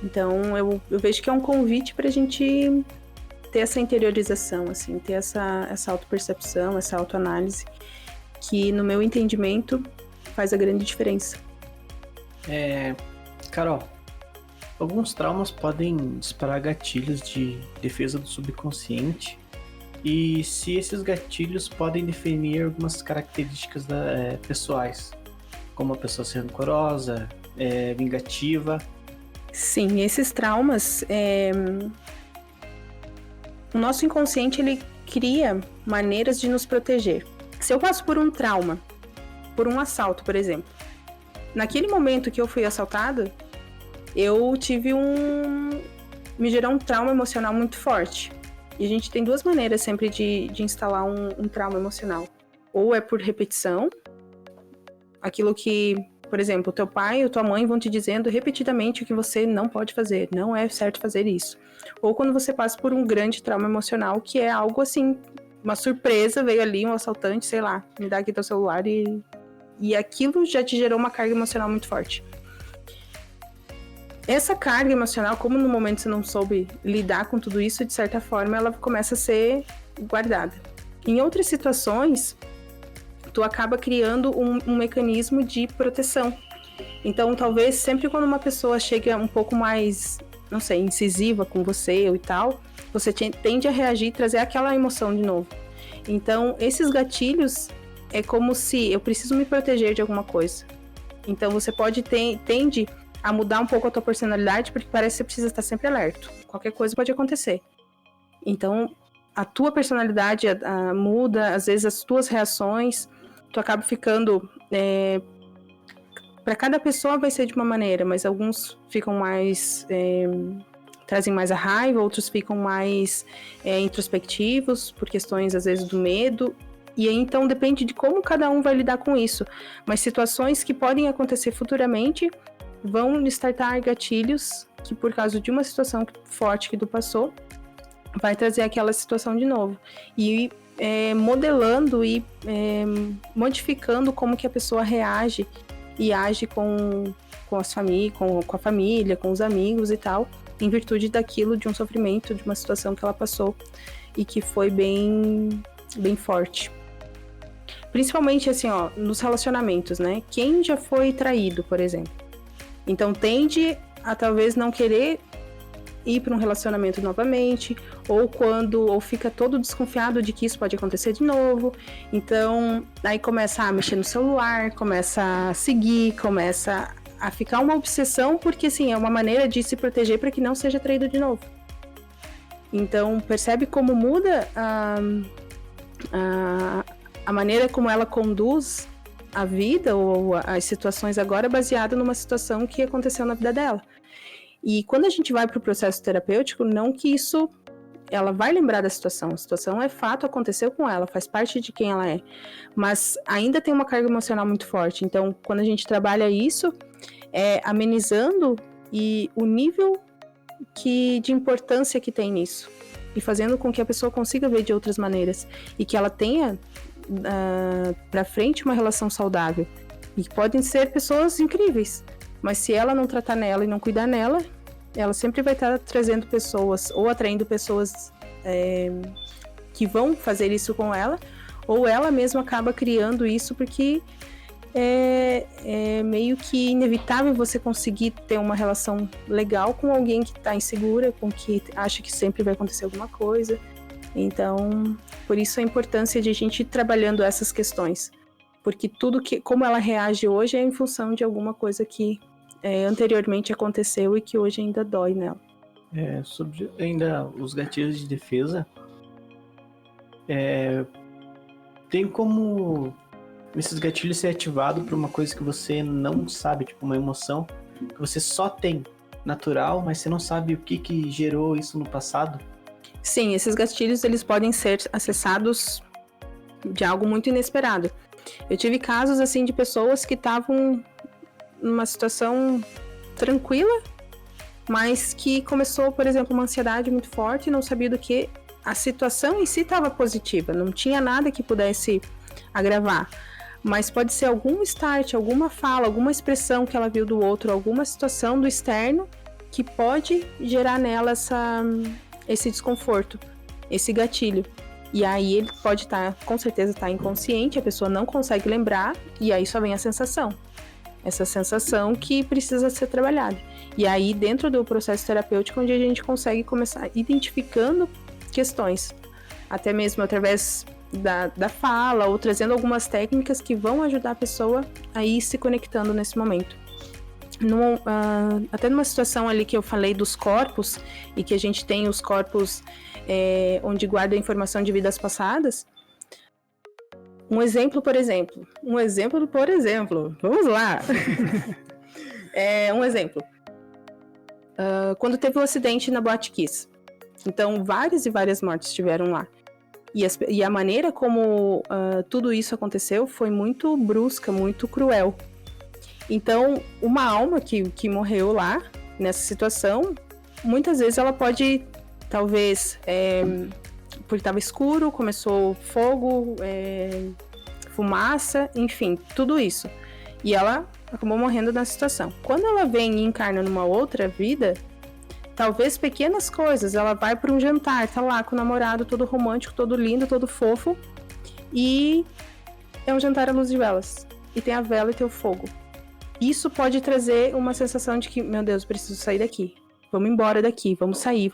Então, eu vejo que é um convite para a gente ter essa interiorização, assim, ter essa autopercepção, essa autoanálise, que no meu entendimento faz a grande diferença. Carol, alguns traumas podem disparar gatilhos de defesa do subconsciente, e se esses gatilhos podem definir algumas características pessoais, como a pessoa ser rancorosa, vingativa. Sim, esses traumas, o nosso inconsciente, ele cria maneiras de nos proteger. Se eu passo por um trauma, por um assalto, por exemplo, naquele momento que eu fui assaltada, eu tive me gerou um trauma emocional muito forte. E a gente tem duas maneiras sempre de instalar um trauma emocional. Ou é por repetição, aquilo que, por exemplo, o teu pai ou tua mãe vão te dizendo repetidamente o que você não pode fazer, não é certo fazer isso. Ou quando você passa por um grande trauma emocional, que é algo assim, uma surpresa, veio ali um assaltante, sei lá, me dá aqui teu celular e aquilo já te gerou uma carga emocional muito forte. Essa carga emocional, como no momento você não soube lidar com tudo isso, de certa forma ela começa a ser guardada. Em outras situações, tu acaba criando um mecanismo de proteção. Então, talvez sempre quando uma pessoa chega um pouco mais, não sei, incisiva com você ou e tal, você tende a reagir e trazer aquela emoção de novo. Então, esses gatilhos é como se eu preciso me proteger de alguma coisa. Então, você tende a mudar um pouco a tua personalidade, porque parece que você precisa estar sempre alerta. Qualquer coisa pode acontecer. Então, a tua personalidade muda, às vezes as tuas reações, tu acaba ficando... para cada pessoa vai ser de uma maneira, mas alguns ficam mais... trazem mais a raiva, outros ficam mais introspectivos, por questões, às vezes, do medo. E aí, então, depende de como cada um vai lidar com isso. Mas situações que podem acontecer futuramente vão startar gatilhos que, por causa de uma situação forte que tu passou, vai trazer aquela situação de novo. E modelando e modificando como que a pessoa reage e age com a família, com os amigos e tal, em virtude daquilo, de um sofrimento, de uma situação que ela passou e que foi bem, bem forte. Principalmente, assim, ó, nos relacionamentos, né? Quem já foi traído, por exemplo. Então, tende a talvez não querer ir para um relacionamento novamente, ou fica todo desconfiado de que isso pode acontecer de novo. Então, aí começa a mexer no celular, começa a seguir, começa a ficar uma obsessão, porque, assim, é uma maneira de se proteger para que não seja traído de novo. Então, percebe como muda a maneira como ela conduz a vida ou as situações agora, baseada numa situação que aconteceu na vida dela. E quando a gente vai para o processo terapêutico, não que isso... Ela vai lembrar da situação. A situação é fato, aconteceu com ela, faz parte de quem ela é. Mas ainda tem uma carga emocional muito forte. Então, quando a gente trabalha isso, amenizando e o nível de importância que tem nisso. E fazendo com que a pessoa consiga ver de outras maneiras. E que ela tenha para frente uma relação saudável. E podem ser pessoas incríveis. Mas se ela não tratar nela e não cuidar nela, ela sempre vai estar trazendo pessoas, ou atraindo pessoas que vão fazer isso com ela, ou ela mesma acaba criando isso, porque é meio que inevitável você conseguir ter uma relação legal com alguém que está insegura, com que acha que sempre vai acontecer alguma coisa. Então, por isso a importância de a gente ir trabalhando essas questões. Porque como ela reage hoje é em função de alguma coisa que anteriormente aconteceu e que hoje ainda dói nela. Sobre ainda os gatilhos de defesa, tem como esses gatilhos ser ativados por uma coisa que você não sabe, tipo uma emoção que você só tem natural, mas você não sabe o que gerou isso no passado? Sim, esses gatilhos eles podem ser acessados de algo muito inesperado. Eu tive casos assim de pessoas que estavam numa situação tranquila, mas que começou, por exemplo, uma ansiedade muito forte e não sabia do que. A situação em si estava positiva, não tinha nada que pudesse agravar. Mas pode ser algum start, alguma fala, alguma expressão que ela viu do outro, alguma situação do externo que pode gerar nela esse desconforto. esse gatilho. E aí ele pode com certeza estar inconsciente, a pessoa não consegue lembrar, e aí só vem a sensação. Essa sensação que precisa ser trabalhada. E aí, dentro do processo terapêutico, onde a gente consegue começar identificando questões, até mesmo através da fala, ou trazendo algumas técnicas que vão ajudar a pessoa a ir se conectando nesse momento. Até numa situação ali que eu falei dos corpos, e que a gente tem os corpos onde guarda a informação de vidas passadas. Um exemplo, por exemplo. Vamos lá. Um exemplo. Quando teve um acidente na Boate Kiss. Então, várias e várias mortes tiveram lá. E a maneira como tudo isso aconteceu foi muito brusca, muito cruel. Então, uma alma que morreu lá, nessa situação, muitas vezes ela pode, talvez, porque estava escuro, começou fogo, fumaça, enfim, tudo isso. E ela acabou morrendo na situação. Quando ela vem e encarna numa outra vida, talvez pequenas coisas, ela vai para um jantar, tá lá com o namorado, todo romântico, todo lindo, todo fofo, e é um jantar à luz de velas. E tem a vela e tem o fogo. Isso pode trazer uma sensação de que, meu Deus, preciso sair daqui. Vamos embora daqui, vamos sair.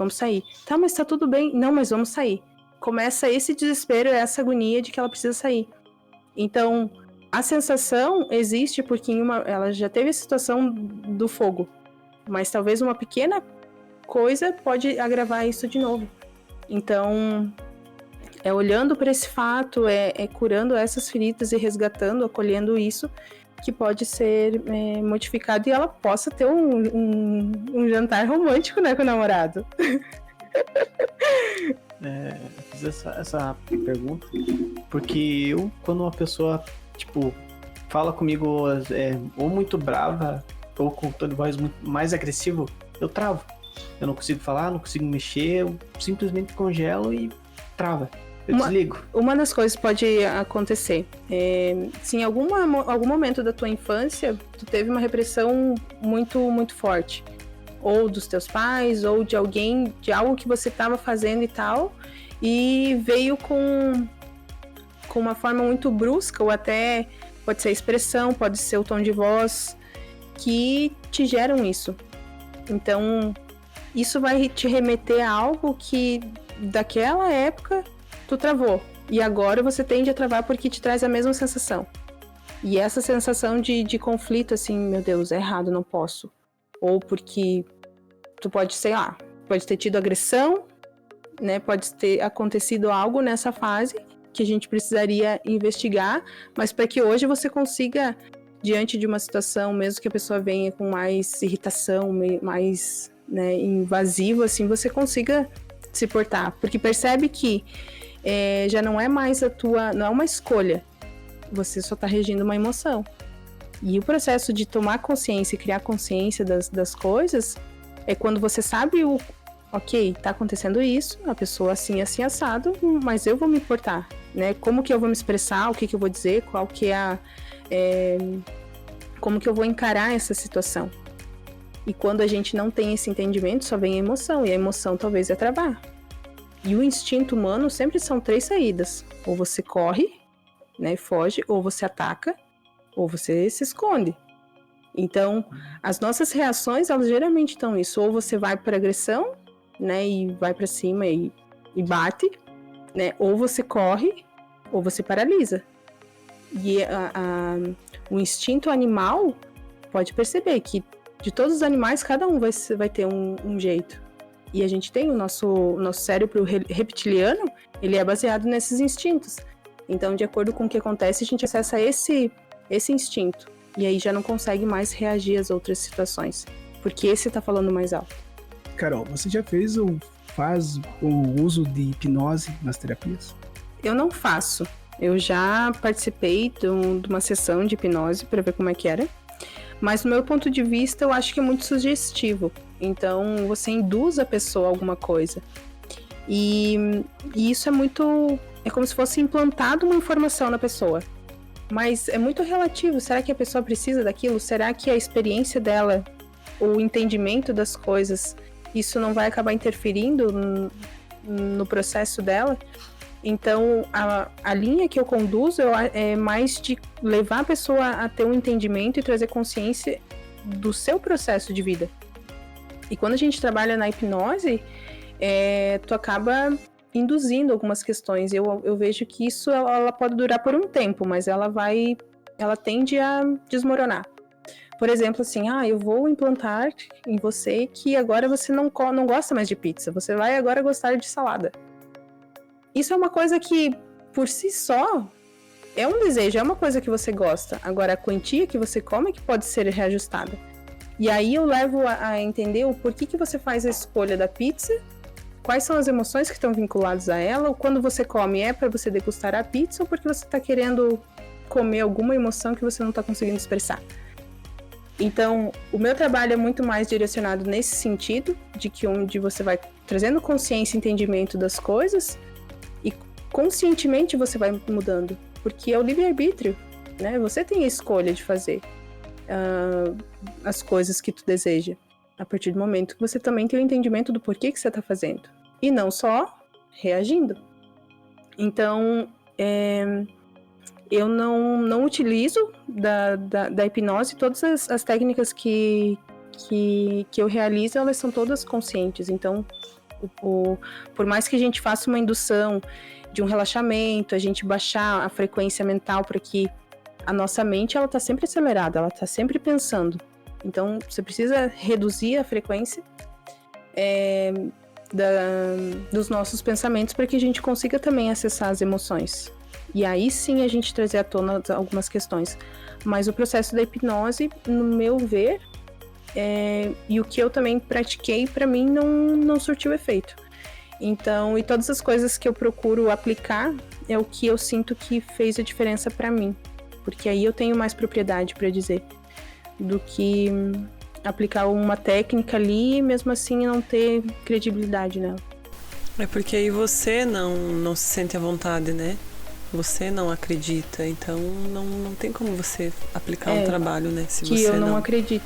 Tá, mas tá tudo bem. Não, mas vamos sair. Começa esse desespero, essa agonia de que ela precisa sair. Então, a sensação existe porque ela já teve a situação do fogo. Mas talvez uma pequena coisa pode agravar isso de novo. Então, olhando para esse fato, curando essas feridas e resgatando, acolhendo isso, que pode ser modificado e ela possa ter um jantar romântico, né, com o namorado. Fiz essa pergunta porque quando uma pessoa, fala comigo ou muito brava ou com tom de voz muito mais agressivo, eu travo. Eu não consigo falar, não consigo mexer, eu simplesmente congelo e trava. Eu desligo. Uma das coisas que pode acontecer, se em algum momento da tua infância tu teve uma repressão muito, muito forte, ou dos teus pais, ou de alguém, de algo que você estava fazendo e tal, e veio com uma forma muito brusca, ou até pode ser a expressão, pode ser o tom de voz, que te geram isso. Então, isso vai te remeter a algo que daquela época tu travou, e agora você tende a travar porque te traz a mesma sensação. E essa sensação de conflito, assim, meu Deus, é errado, não posso. Ou porque tu pode ter tido agressão, né? Pode ter acontecido algo nessa fase que a gente precisaria investigar, mas para que hoje você consiga, diante de uma situação, mesmo que a pessoa venha com mais irritação, mais, né, invasivo, assim, você consiga se portar. Porque percebe que já não é mais não é uma escolha, você só está regindo uma emoção. E o processo de tomar consciência e criar consciência das coisas é quando você sabe ok, tá acontecendo isso, a pessoa assim, assim, assado, mas eu vou me importar, né? Como que eu vou me expressar, o que eu vou dizer, qual que como que eu vou encarar essa situação. E quando a gente não tem esse entendimento, só vem a emoção, e a emoção talvez é travar. E o instinto humano sempre são 3 saídas. Ou você corre, né, foge, ou você ataca, ou você se esconde. Então, as nossas reações, elas geralmente estão isso. Ou você vai para agressão, né, e vai para cima e bate, né, ou você corre, ou você paralisa. E o instinto animal, pode perceber que de todos os animais, cada um vai ter um jeito. E a gente tem o nosso cérebro reptiliano, ele é baseado nesses instintos. Então, de acordo com o que acontece, a gente acessa esse instinto. E aí já não consegue mais reagir às outras situações, porque esse tá falando mais alto. Carol, você já fez ou faz o uso de hipnose nas terapias? Eu não faço. Eu já participei de uma sessão de hipnose para ver como é que era. Mas, do meu ponto de vista, eu acho que é muito sugestivo. Então, você induz a pessoa a alguma coisa. E isso é como se fosse implantado uma informação na pessoa. Mas é muito relativo. Será que a pessoa precisa daquilo? Será que a experiência dela, o entendimento das coisas, isso não vai acabar interferindo no processo dela. Então, a linha que eu conduzo é mais de levar a pessoa a ter um entendimento e trazer consciência do seu processo de vida. E quando a gente trabalha na hipnose, tu acaba induzindo algumas questões. Eu vejo que isso ela pode durar por um tempo, mas ela tende a desmoronar. Por exemplo, assim, eu vou implantar em você que agora você não gosta mais de pizza, você vai agora gostar de salada. Isso é uma coisa que, por si só, é um desejo, é uma coisa que você gosta. Agora, a quantia que você come é que pode ser reajustada. E aí eu levo a entender o porquê que você faz a escolha da pizza, quais são as emoções que estão vinculadas a ela, ou quando você come é para você degustar a pizza ou porque você está querendo comer alguma emoção que você não está conseguindo expressar. Então, o meu trabalho é muito mais direcionado nesse sentido, de que onde você vai trazendo consciência e entendimento das coisas, e conscientemente você vai mudando, porque é o livre-arbítrio, né? Você tem a escolha de fazer as coisas que tu deseja, a partir do momento que você também tem o entendimento do porquê que você está fazendo, e não só reagindo. Então, eu não utilizo da hipnose, todas as técnicas que eu realizo, elas são todas conscientes. Então, por mais que a gente faça uma indução de um relaxamento, a gente baixar a frequência mental para que a nossa mente ela está sempre acelerada, ela está sempre pensando. Então, você precisa reduzir a frequência dos nossos pensamentos para que a gente consiga também acessar as emoções. E aí sim a gente trazer à tona algumas questões. Mas o processo da hipnose, no meu ver, e o que eu também pratiquei, para mim não surtiu efeito. Então, e todas as coisas que eu procuro aplicar é o que eu sinto que fez a diferença para mim. Porque aí eu tenho mais propriedade para dizer do que aplicar uma técnica ali e mesmo assim não ter credibilidade nela. É porque aí você não se sente à vontade, né? Você não acredita, então não tem como você aplicar um trabalho, né? Se que você eu não acredito.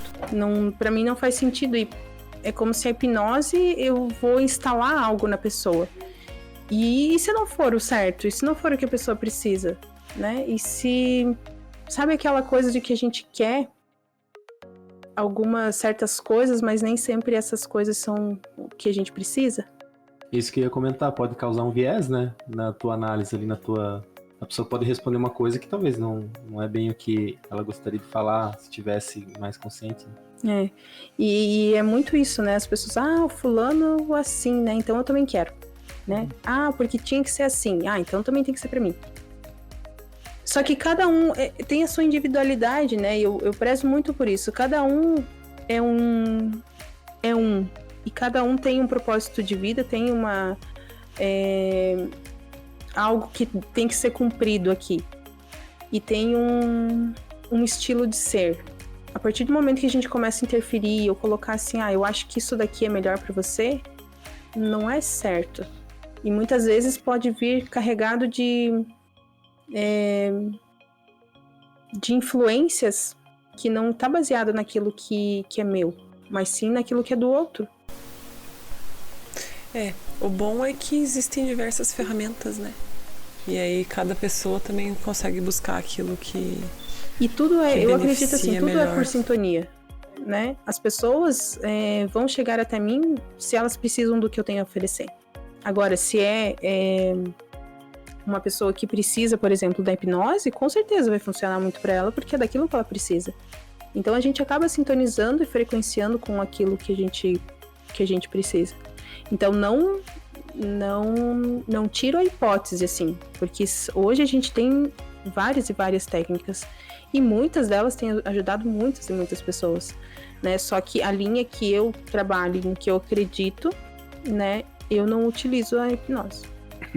Pra mim não faz sentido. E é como se a hipnose, eu vou instalar algo na pessoa. E se não for o certo? E se não for o que a pessoa precisa? Né? E se... Sabe aquela coisa de que a gente quer algumas certas coisas, mas nem sempre essas coisas são o que a gente precisa? Isso que eu ia comentar, pode causar um viés, né? Na tua análise ali, a pessoa pode responder uma coisa que talvez não é bem o que ela gostaria de falar se tivesse mais consciente. E é muito isso, né? As pessoas, o fulano assim, né? Então eu também quero, né? Porque tinha que ser assim. Então também tem que ser pra mim. Só que cada um tem a sua individualidade, né? Eu prezo muito por isso. Cada um é um. E cada um tem um propósito de vida, tem algo que tem que ser cumprido aqui. E tem um estilo de ser. A partir do momento que a gente começa a interferir ou colocar assim, eu acho que isso daqui é melhor pra você, não é certo. E muitas vezes pode vir carregado de influências que não tá baseado naquilo que é meu, mas sim naquilo que é do outro. O bom é que existem diversas ferramentas, né? E aí cada pessoa também consegue buscar aquilo que... E tudo eu acredito assim, tudo melhor. É por sintonia, né? As pessoas vão chegar até mim se elas precisam do que eu tenho a oferecer. Agora, se uma pessoa que precisa, por exemplo, da hipnose, com certeza vai funcionar muito para ela, porque é daquilo que ela precisa. Então a gente acaba sintonizando e frequenciando com aquilo que a gente precisa. Então não tiro a hipótese, assim, porque hoje a gente tem várias e várias técnicas e muitas delas têm ajudado muitas e muitas pessoas, né? Só que a linha que eu trabalho, em que eu acredito, né, eu não utilizo a hipnose.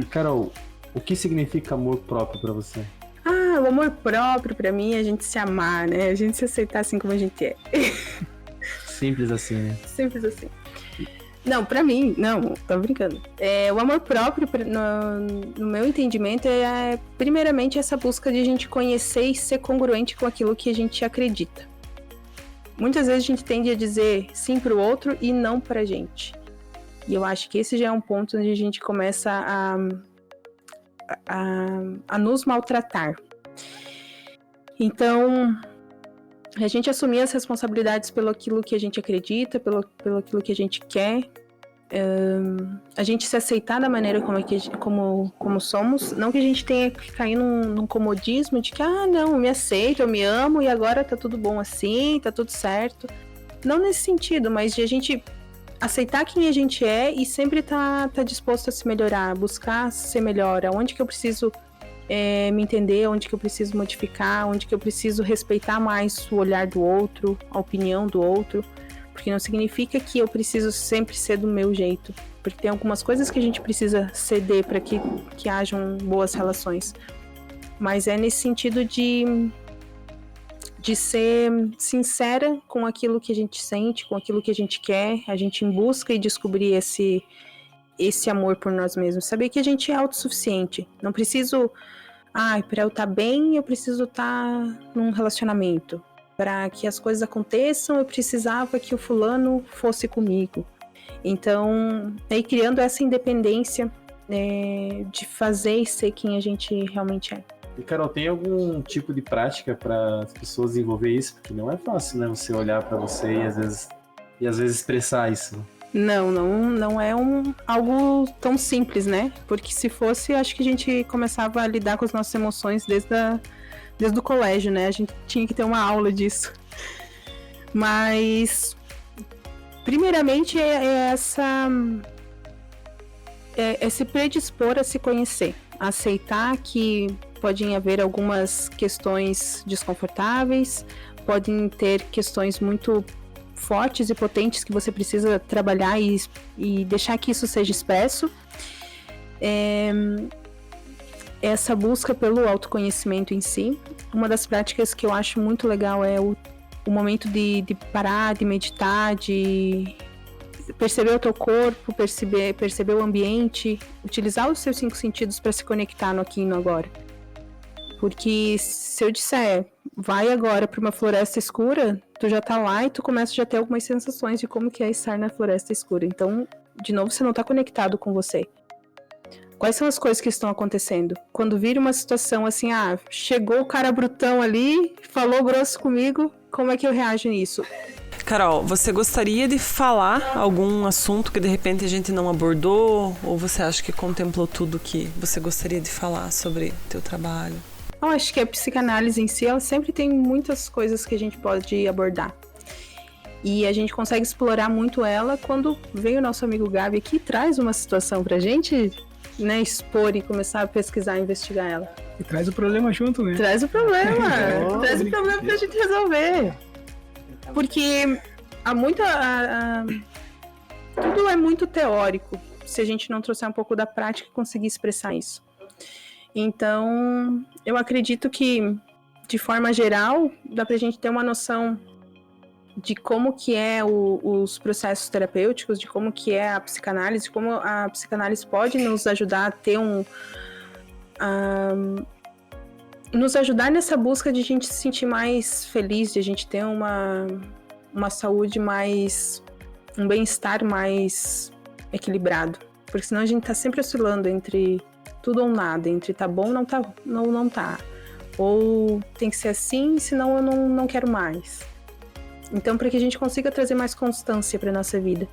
Carol, o que significa amor próprio pra você? O amor próprio pra mim é a gente se amar, né? A gente se aceitar assim como a gente é. Simples assim, né? Simples assim. Não, pra mim, não, tô brincando. O amor próprio, no meu entendimento, primeiramente essa busca de a gente conhecer e ser congruente com aquilo que a gente acredita. Muitas vezes a gente tende a dizer sim pro outro e não pra gente. E eu acho que esse já é um ponto onde a gente começa a nos maltratar. Então, a gente assumir as responsabilidades pelo aquilo que a gente acredita, pelo aquilo que a gente quer, a gente se aceitar da maneira como somos, não que a gente tenha que cair num comodismo de que, não, eu me aceito, eu me amo e agora tá tudo bom assim, tá tudo certo. Não nesse sentido, mas de a gente aceitar quem a gente é e sempre tá disposto a se melhorar, buscar ser melhor, aonde que eu preciso me entender, onde que eu preciso modificar, onde que eu preciso respeitar mais o olhar do outro, a opinião do outro, porque não significa que eu preciso sempre ser do meu jeito, porque tem algumas coisas que a gente precisa ceder para que hajam boas relações, mas é nesse sentido de ser sincera com aquilo que a gente sente, com aquilo que a gente quer, a gente em busca e descobrir esse amor por nós mesmos, saber que a gente é autossuficiente, não preciso, para eu estar bem, eu preciso estar num relacionamento, para que as coisas aconteçam, eu precisava que o fulano fosse comigo, então, aí criando essa independência de fazer e ser quem a gente realmente é. E Carol, tem algum tipo de prática para as pessoas desenvolver isso? Porque não é fácil, né? Você olhar para você e às vezes expressar isso. Não é algo tão simples, né? Porque se fosse, acho que a gente começava a lidar com as nossas emoções desde o colégio, né? A gente tinha que ter uma aula disso. Mas, primeiramente, é se predispor a se conhecer. Aceitar que podem haver algumas questões desconfortáveis, podem ter questões muito fortes e potentes que você precisa trabalhar e deixar que isso seja expresso. Essa busca pelo autoconhecimento em si. Uma das práticas que eu acho muito legal é o momento de parar, de meditar, de perceber o teu corpo, perceber o ambiente, utilizar os seus 5 sentidos para se conectar no aqui e no agora. Porque se eu disser, vai agora para uma floresta escura, tu já tá lá e tu começa já a ter algumas sensações de como que é estar na floresta escura. Então, de novo, você não tá conectado com você. Quais são as coisas que estão acontecendo? Quando vira uma situação assim, chegou o cara brutão ali, falou grosso comigo, como é que eu reajo nisso? Carol, você gostaria de falar algum assunto que de repente a gente não abordou? Ou você acha que contemplou tudo que você gostaria de falar sobre teu trabalho? Eu acho que a psicanálise em si, ela sempre tem muitas coisas que a gente pode abordar. E a gente consegue explorar muito ela quando vem o nosso amigo Gabi aqui e traz uma situação pra gente, né, expor e começar a pesquisar e investigar ela. E traz o problema junto, né? Traz o problema! Traz o problema pra gente resolver. Porque tudo é muito teórico, se a gente não trouxer um pouco da prática e conseguir expressar isso. Então, eu acredito que, de forma geral, dá pra gente ter uma noção de como que é os processos terapêuticos, de como que é a psicanálise, de como a psicanálise pode nos ajudar a ter nos ajudar nessa busca de a gente se sentir mais feliz, de a gente ter uma saúde mais, um bem-estar mais equilibrado. Porque senão a gente tá sempre oscilando entre tudo ou nada, entre tá bom não tá. Ou tem que ser assim, senão eu não quero mais. Então, para que a gente consiga trazer mais constância para nossa vida.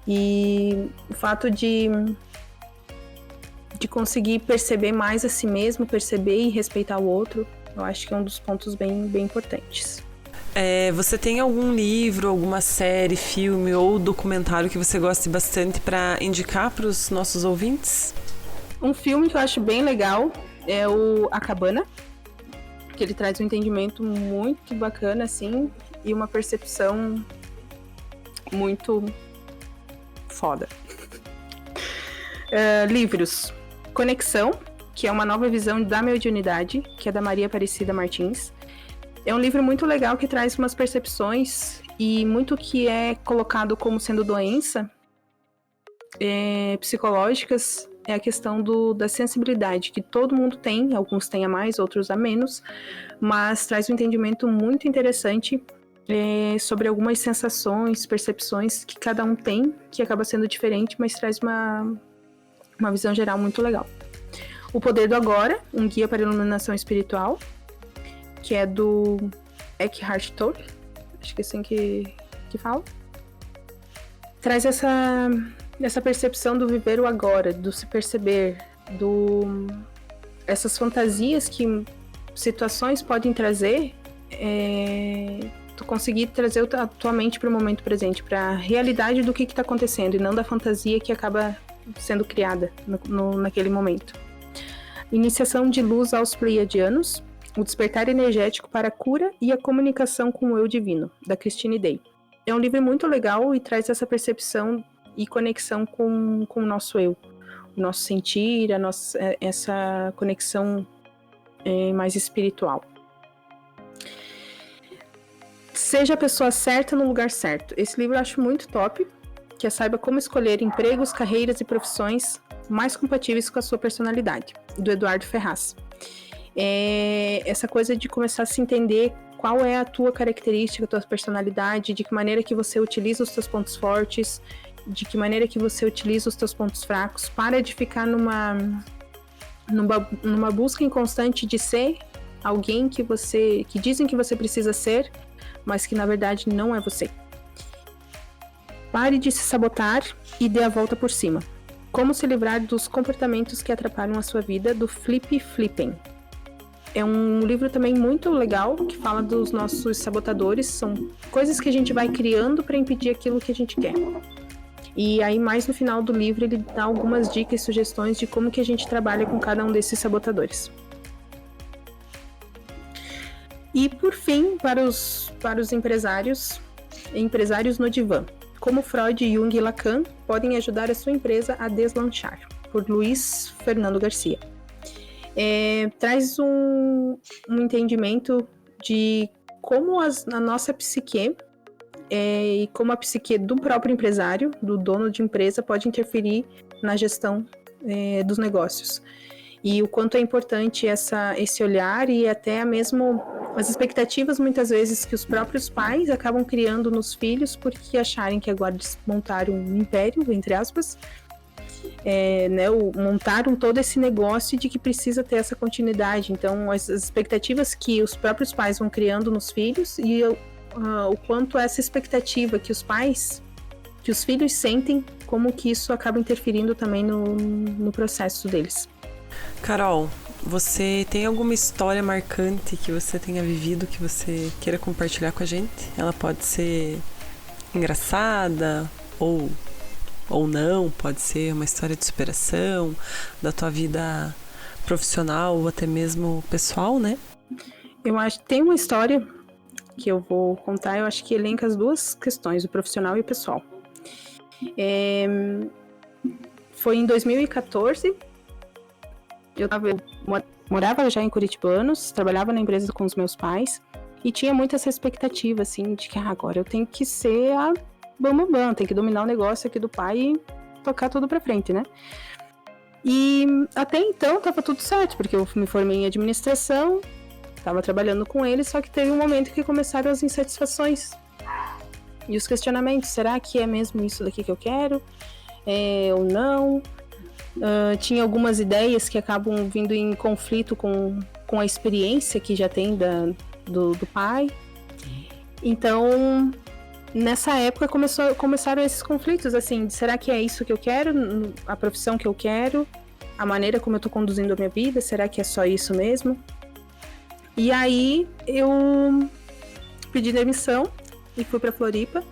E o fato de conseguir perceber mais a si mesmo, perceber e respeitar o outro, eu acho que é um dos pontos bem, bem importantes. Você tem algum livro, alguma série, filme ou documentário que você goste bastante para indicar para os nossos ouvintes? Um filme que eu acho bem legal é o A Cabana, que ele traz um entendimento muito bacana, assim, e uma percepção muito foda. Livros. Conexão, que é uma nova visão da mediunidade, que é da Maria Aparecida Martins. É um livro muito legal que traz umas percepções e muito que é colocado como sendo doença psicológicas, é a questão da sensibilidade, que todo mundo tem, alguns têm a mais, outros a menos, mas traz um entendimento muito interessante sobre algumas sensações, percepções que cada um tem, que acaba sendo diferente, mas traz uma visão geral muito legal. O Poder do Agora, um guia para a iluminação espiritual, que é do Eckhart Tolle, acho que é assim que fala. Traz essa percepção do viver o agora, do se perceber, essas fantasias que situações podem trazer, tu conseguir trazer a tua mente para o momento presente, para a realidade do que está acontecendo, e não da fantasia que acaba sendo criada naquele momento. Iniciação de Luz aos Pleiadianos, o despertar energético para a cura e a comunicação com o eu divino, da Christine Day. É um livro muito legal e traz essa percepção e conexão com o nosso eu, o nosso sentir, essa conexão mais espiritual. Seja a pessoa certa no lugar certo. Esse livro eu acho muito top, que saiba como escolher empregos, carreiras e profissões mais compatíveis com a sua personalidade, do Eduardo Ferraz. Essa coisa de começar a se entender qual é a tua característica, a tua personalidade, de que maneira que você utiliza os teus pontos fortes, de que maneira que você utiliza os teus pontos fracos, para de ficar numa busca inconstante de ser alguém que dizem que você precisa ser, mas que na verdade não é você. Pare de se sabotar e dê a volta por cima. Como se livrar dos comportamentos que atrapalham a sua vida, do Flip Flipping. É um livro também muito legal, que fala dos nossos sabotadores, são coisas que a gente vai criando para impedir aquilo que a gente quer. E aí, mais no final do livro, ele dá algumas dicas e sugestões de como que a gente trabalha com cada um desses sabotadores. E, por fim, para os empresários no divã. Como Freud, Jung e Lacan podem ajudar a sua empresa a deslanchar, por Luiz Fernando Garcia. Traz um entendimento de como a nossa psique e como a psique do próprio empresário, do dono de empresa, pode interferir na gestão dos negócios. E o quanto é importante esse olhar e até mesmo as expectativas, muitas vezes, que os próprios pais acabam criando nos filhos porque acharem que agora eles montaram um império, entre aspas, montaram todo esse negócio de que precisa ter essa continuidade. Então, as expectativas que os próprios pais vão criando nos filhos e o quanto essa expectativa que os filhos sentem, como que isso acaba interferindo também no processo deles. Carol, você tem alguma história marcante que você tenha vivido que você queira compartilhar com a gente? Ela pode ser engraçada ou não, pode ser uma história de superação da tua vida profissional ou até mesmo pessoal, né? Eu acho que tem uma história que eu vou contar, eu acho que elenca as duas questões, o profissional e o pessoal. Foi em 2014, eu morava já em Curitibanos, trabalhava na empresa com os meus pais e tinha muito essa expectativa, assim, de que agora eu tenho que ser a bam, tenho que dominar o negócio aqui do pai e tocar tudo pra frente, né? E até então tava tudo certo, porque eu me formei em administração, tava trabalhando com ele, só que teve um momento que começaram as insatisfações e os questionamentos. Será que é mesmo isso daqui que eu quero? Ou não? Tinha algumas ideias que acabam vindo em conflito com a experiência que já tem do pai. Então, nessa época começaram esses conflitos, assim, de será que é isso que eu quero? A profissão que eu quero? A maneira como eu tô conduzindo a minha vida? Será que é só isso mesmo? E aí, eu pedi demissão e fui pra Floripa.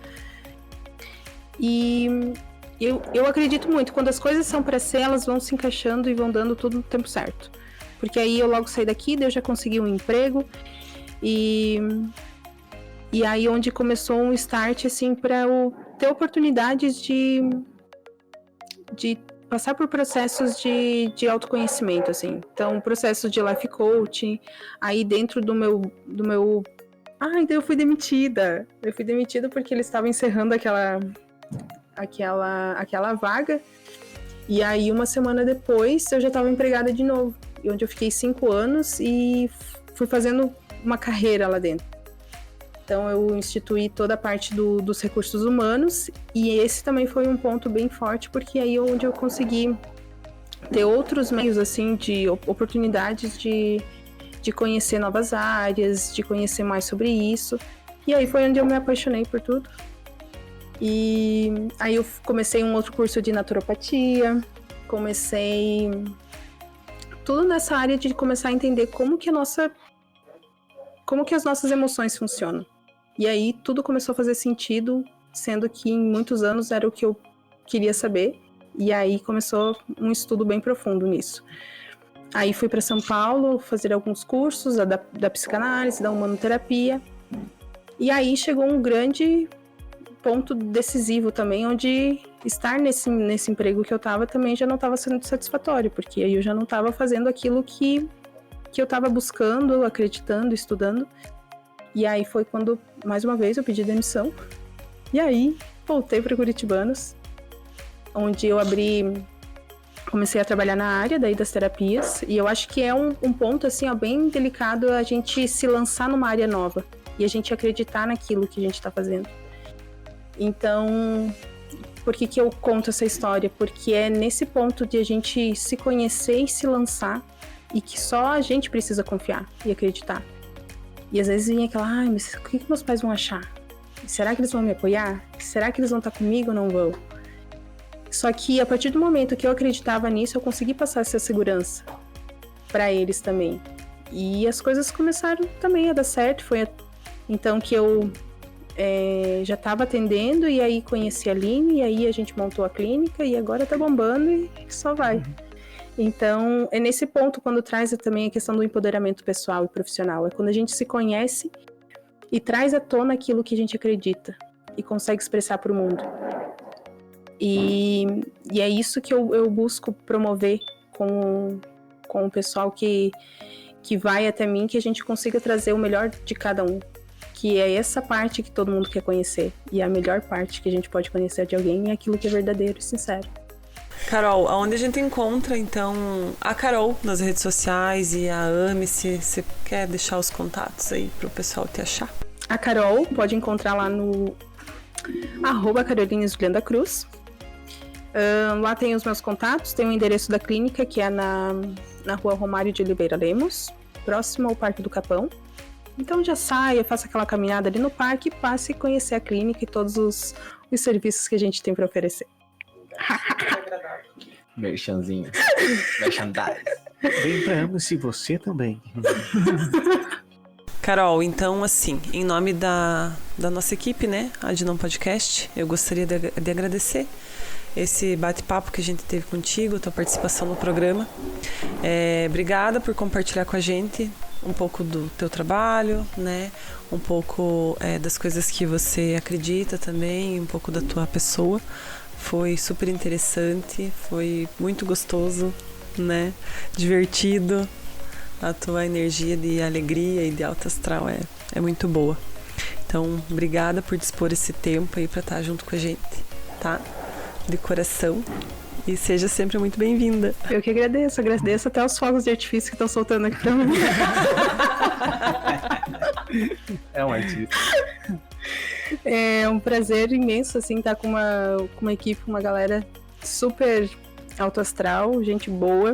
E eu acredito muito, quando as coisas são para ser, elas vão se encaixando e vão dando tudo no tempo certo. Porque aí eu logo saí daqui, daí eu já consegui um emprego e aí onde começou um start, assim, para eu ter oportunidades de passar por processos de autoconhecimento, assim. Então, processos de life coaching, aí dentro do meu... daí eu fui demitida. Eu fui demitida porque eles estavam encerrando aquela vaga, e aí uma semana depois eu já estava empregada de novo, onde eu fiquei 5 anos e fui fazendo uma carreira lá dentro. Então eu instituí toda a parte dos recursos humanos, e esse também foi um ponto bem forte, porque aí é onde eu consegui ter outros meios, assim, de oportunidades de conhecer novas áreas, de conhecer mais sobre isso. E aí foi onde eu me apaixonei por tudo. E aí eu comecei um outro curso de naturopatia, comecei tudo nessa área de começar a entender como que as nossas emoções funcionam. E aí tudo começou a fazer sentido, sendo que em muitos anos era o que eu queria saber. E aí começou um estudo bem profundo nisso. Aí fui para São Paulo fazer alguns cursos da psicanálise, da humanoterapia. E aí chegou um grande ponto decisivo também, onde estar nesse emprego que eu estava também já não estava sendo satisfatório, porque aí eu já não estava fazendo aquilo que eu estava buscando, acreditando, estudando. E aí foi quando, mais uma vez, eu pedi demissão. E aí voltei para Curitibanos, onde eu comecei a trabalhar na área daí das terapias. E eu acho que é um ponto assim, ó, bem delicado a gente se lançar numa área nova e a gente acreditar naquilo que a gente está fazendo. Então, por que eu conto essa história? Porque é nesse ponto de a gente se conhecer e se lançar, e que só a gente precisa confiar e acreditar. E às vezes vem aquela, mas o que meus pais vão achar? Será que eles vão me apoiar? Será que eles vão estar comigo ou não vão? Só que a partir do momento que eu acreditava nisso, eu consegui passar essa segurança para eles também. E as coisas começaram também a dar certo. Foi então que eu já estava atendendo, e aí conheci a Aline, e aí a gente montou a clínica, e agora tá bombando e só vai. Então, é nesse ponto quando traz também a questão do empoderamento pessoal e profissional. É quando a gente se conhece e traz à tona aquilo que a gente acredita e consegue expressar para o mundo. E é isso que eu busco promover com o pessoal que vai até mim, que a gente consiga trazer o melhor de cada um. Que é essa parte que todo mundo quer conhecer. E a melhor parte que a gente pode conhecer de alguém é aquilo que é verdadeiro e sincero. Carol, aonde a gente encontra, então, a Carol nas redes sociais e a Amice? Você quer deixar os contatos aí pro pessoal te achar? A Carol pode encontrar lá no @CarolineZuliandaCruz. Lá tem os meus contatos, tem o endereço da clínica, que é na Rua Romário de Oliveira Lemos, próximo ao Parque do Capão. Então já saia, faça aquela caminhada ali no parque e passe a conhecer a clínica e todos os serviços que a gente tem para oferecer. Merchanzinho. Merchandise. Vem pra Amice você também. Carol, então assim, em nome da nossa equipe, né, a Adnon Podcast, eu gostaria de agradecer esse bate-papo que a gente teve contigo, tua participação no programa. Obrigada por compartilhar com a gente um pouco do teu trabalho, né, um pouco das coisas que você acredita também, um pouco da tua pessoa. Foi super interessante, foi muito gostoso, né, divertido. A tua energia de alegria e de alto astral é muito boa. Então, obrigada por dispor esse tempo aí pra estar junto com a gente, tá? De coração. E seja sempre muito bem-vinda. Eu que agradeço até os fogos de artifício que estão soltando aqui pra mim. É um artista. É um prazer imenso, assim, estar com uma equipe, uma galera super alto astral, gente boa.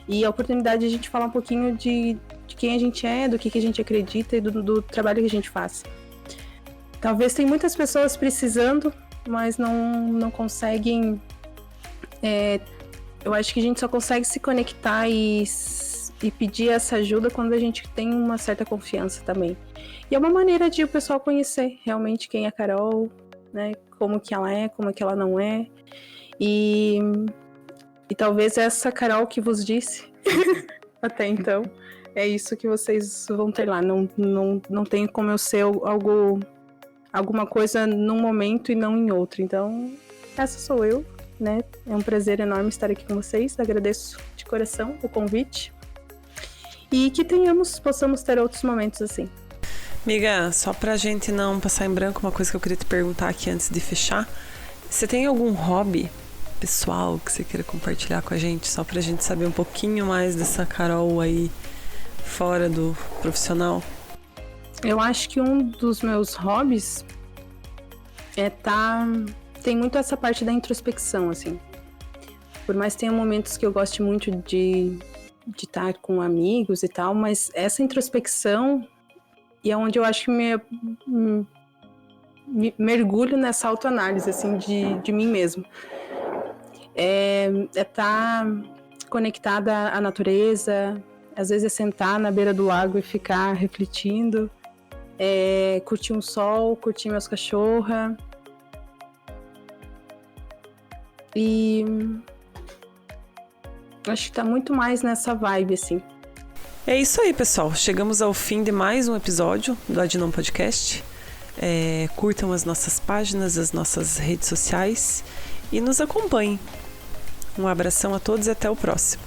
E a oportunidade de a gente falar um pouquinho de quem a gente é, do que a gente acredita e do trabalho que a gente faz. Talvez tem muitas pessoas precisando, mas não conseguem... eu acho que a gente só consegue se conectar e pedir essa ajuda quando a gente tem uma certa confiança também. E é uma maneira de o pessoal conhecer realmente quem é a Carol, né? Como que ela é, como que ela não é. E talvez essa Carol que vos disse até então, é isso que vocês vão ter lá. Não tem como eu ser alguma coisa num momento e não em outro. Então, essa sou eu, né? É um prazer enorme estar aqui com vocês. Agradeço de coração o convite. E que possamos ter outros momentos assim. Amiga, só pra gente não passar em branco, uma coisa que eu queria te perguntar aqui antes de fechar. Você tem algum hobby pessoal que você queira compartilhar com a gente, só pra gente saber um pouquinho mais dessa Carol aí fora do profissional? Eu acho que um dos meus hobbies tem muito essa parte da introspecção, assim. Por mais que tenha momentos que eu goste muito de estar com amigos e tal, mas essa introspecção e é onde eu acho que me mergulho nessa autoanálise, assim, de mim mesmo. É estar conectada à natureza, às vezes é sentar na beira do lago e ficar refletindo, curtir um sol, curtir meus cachorros. E acho que tá muito mais nessa vibe, assim. É isso aí, pessoal. Chegamos ao fim de mais um episódio do Adnon Podcast. Curtam as nossas páginas, as nossas redes sociais e nos acompanhem. Um abração a todos e até o próximo.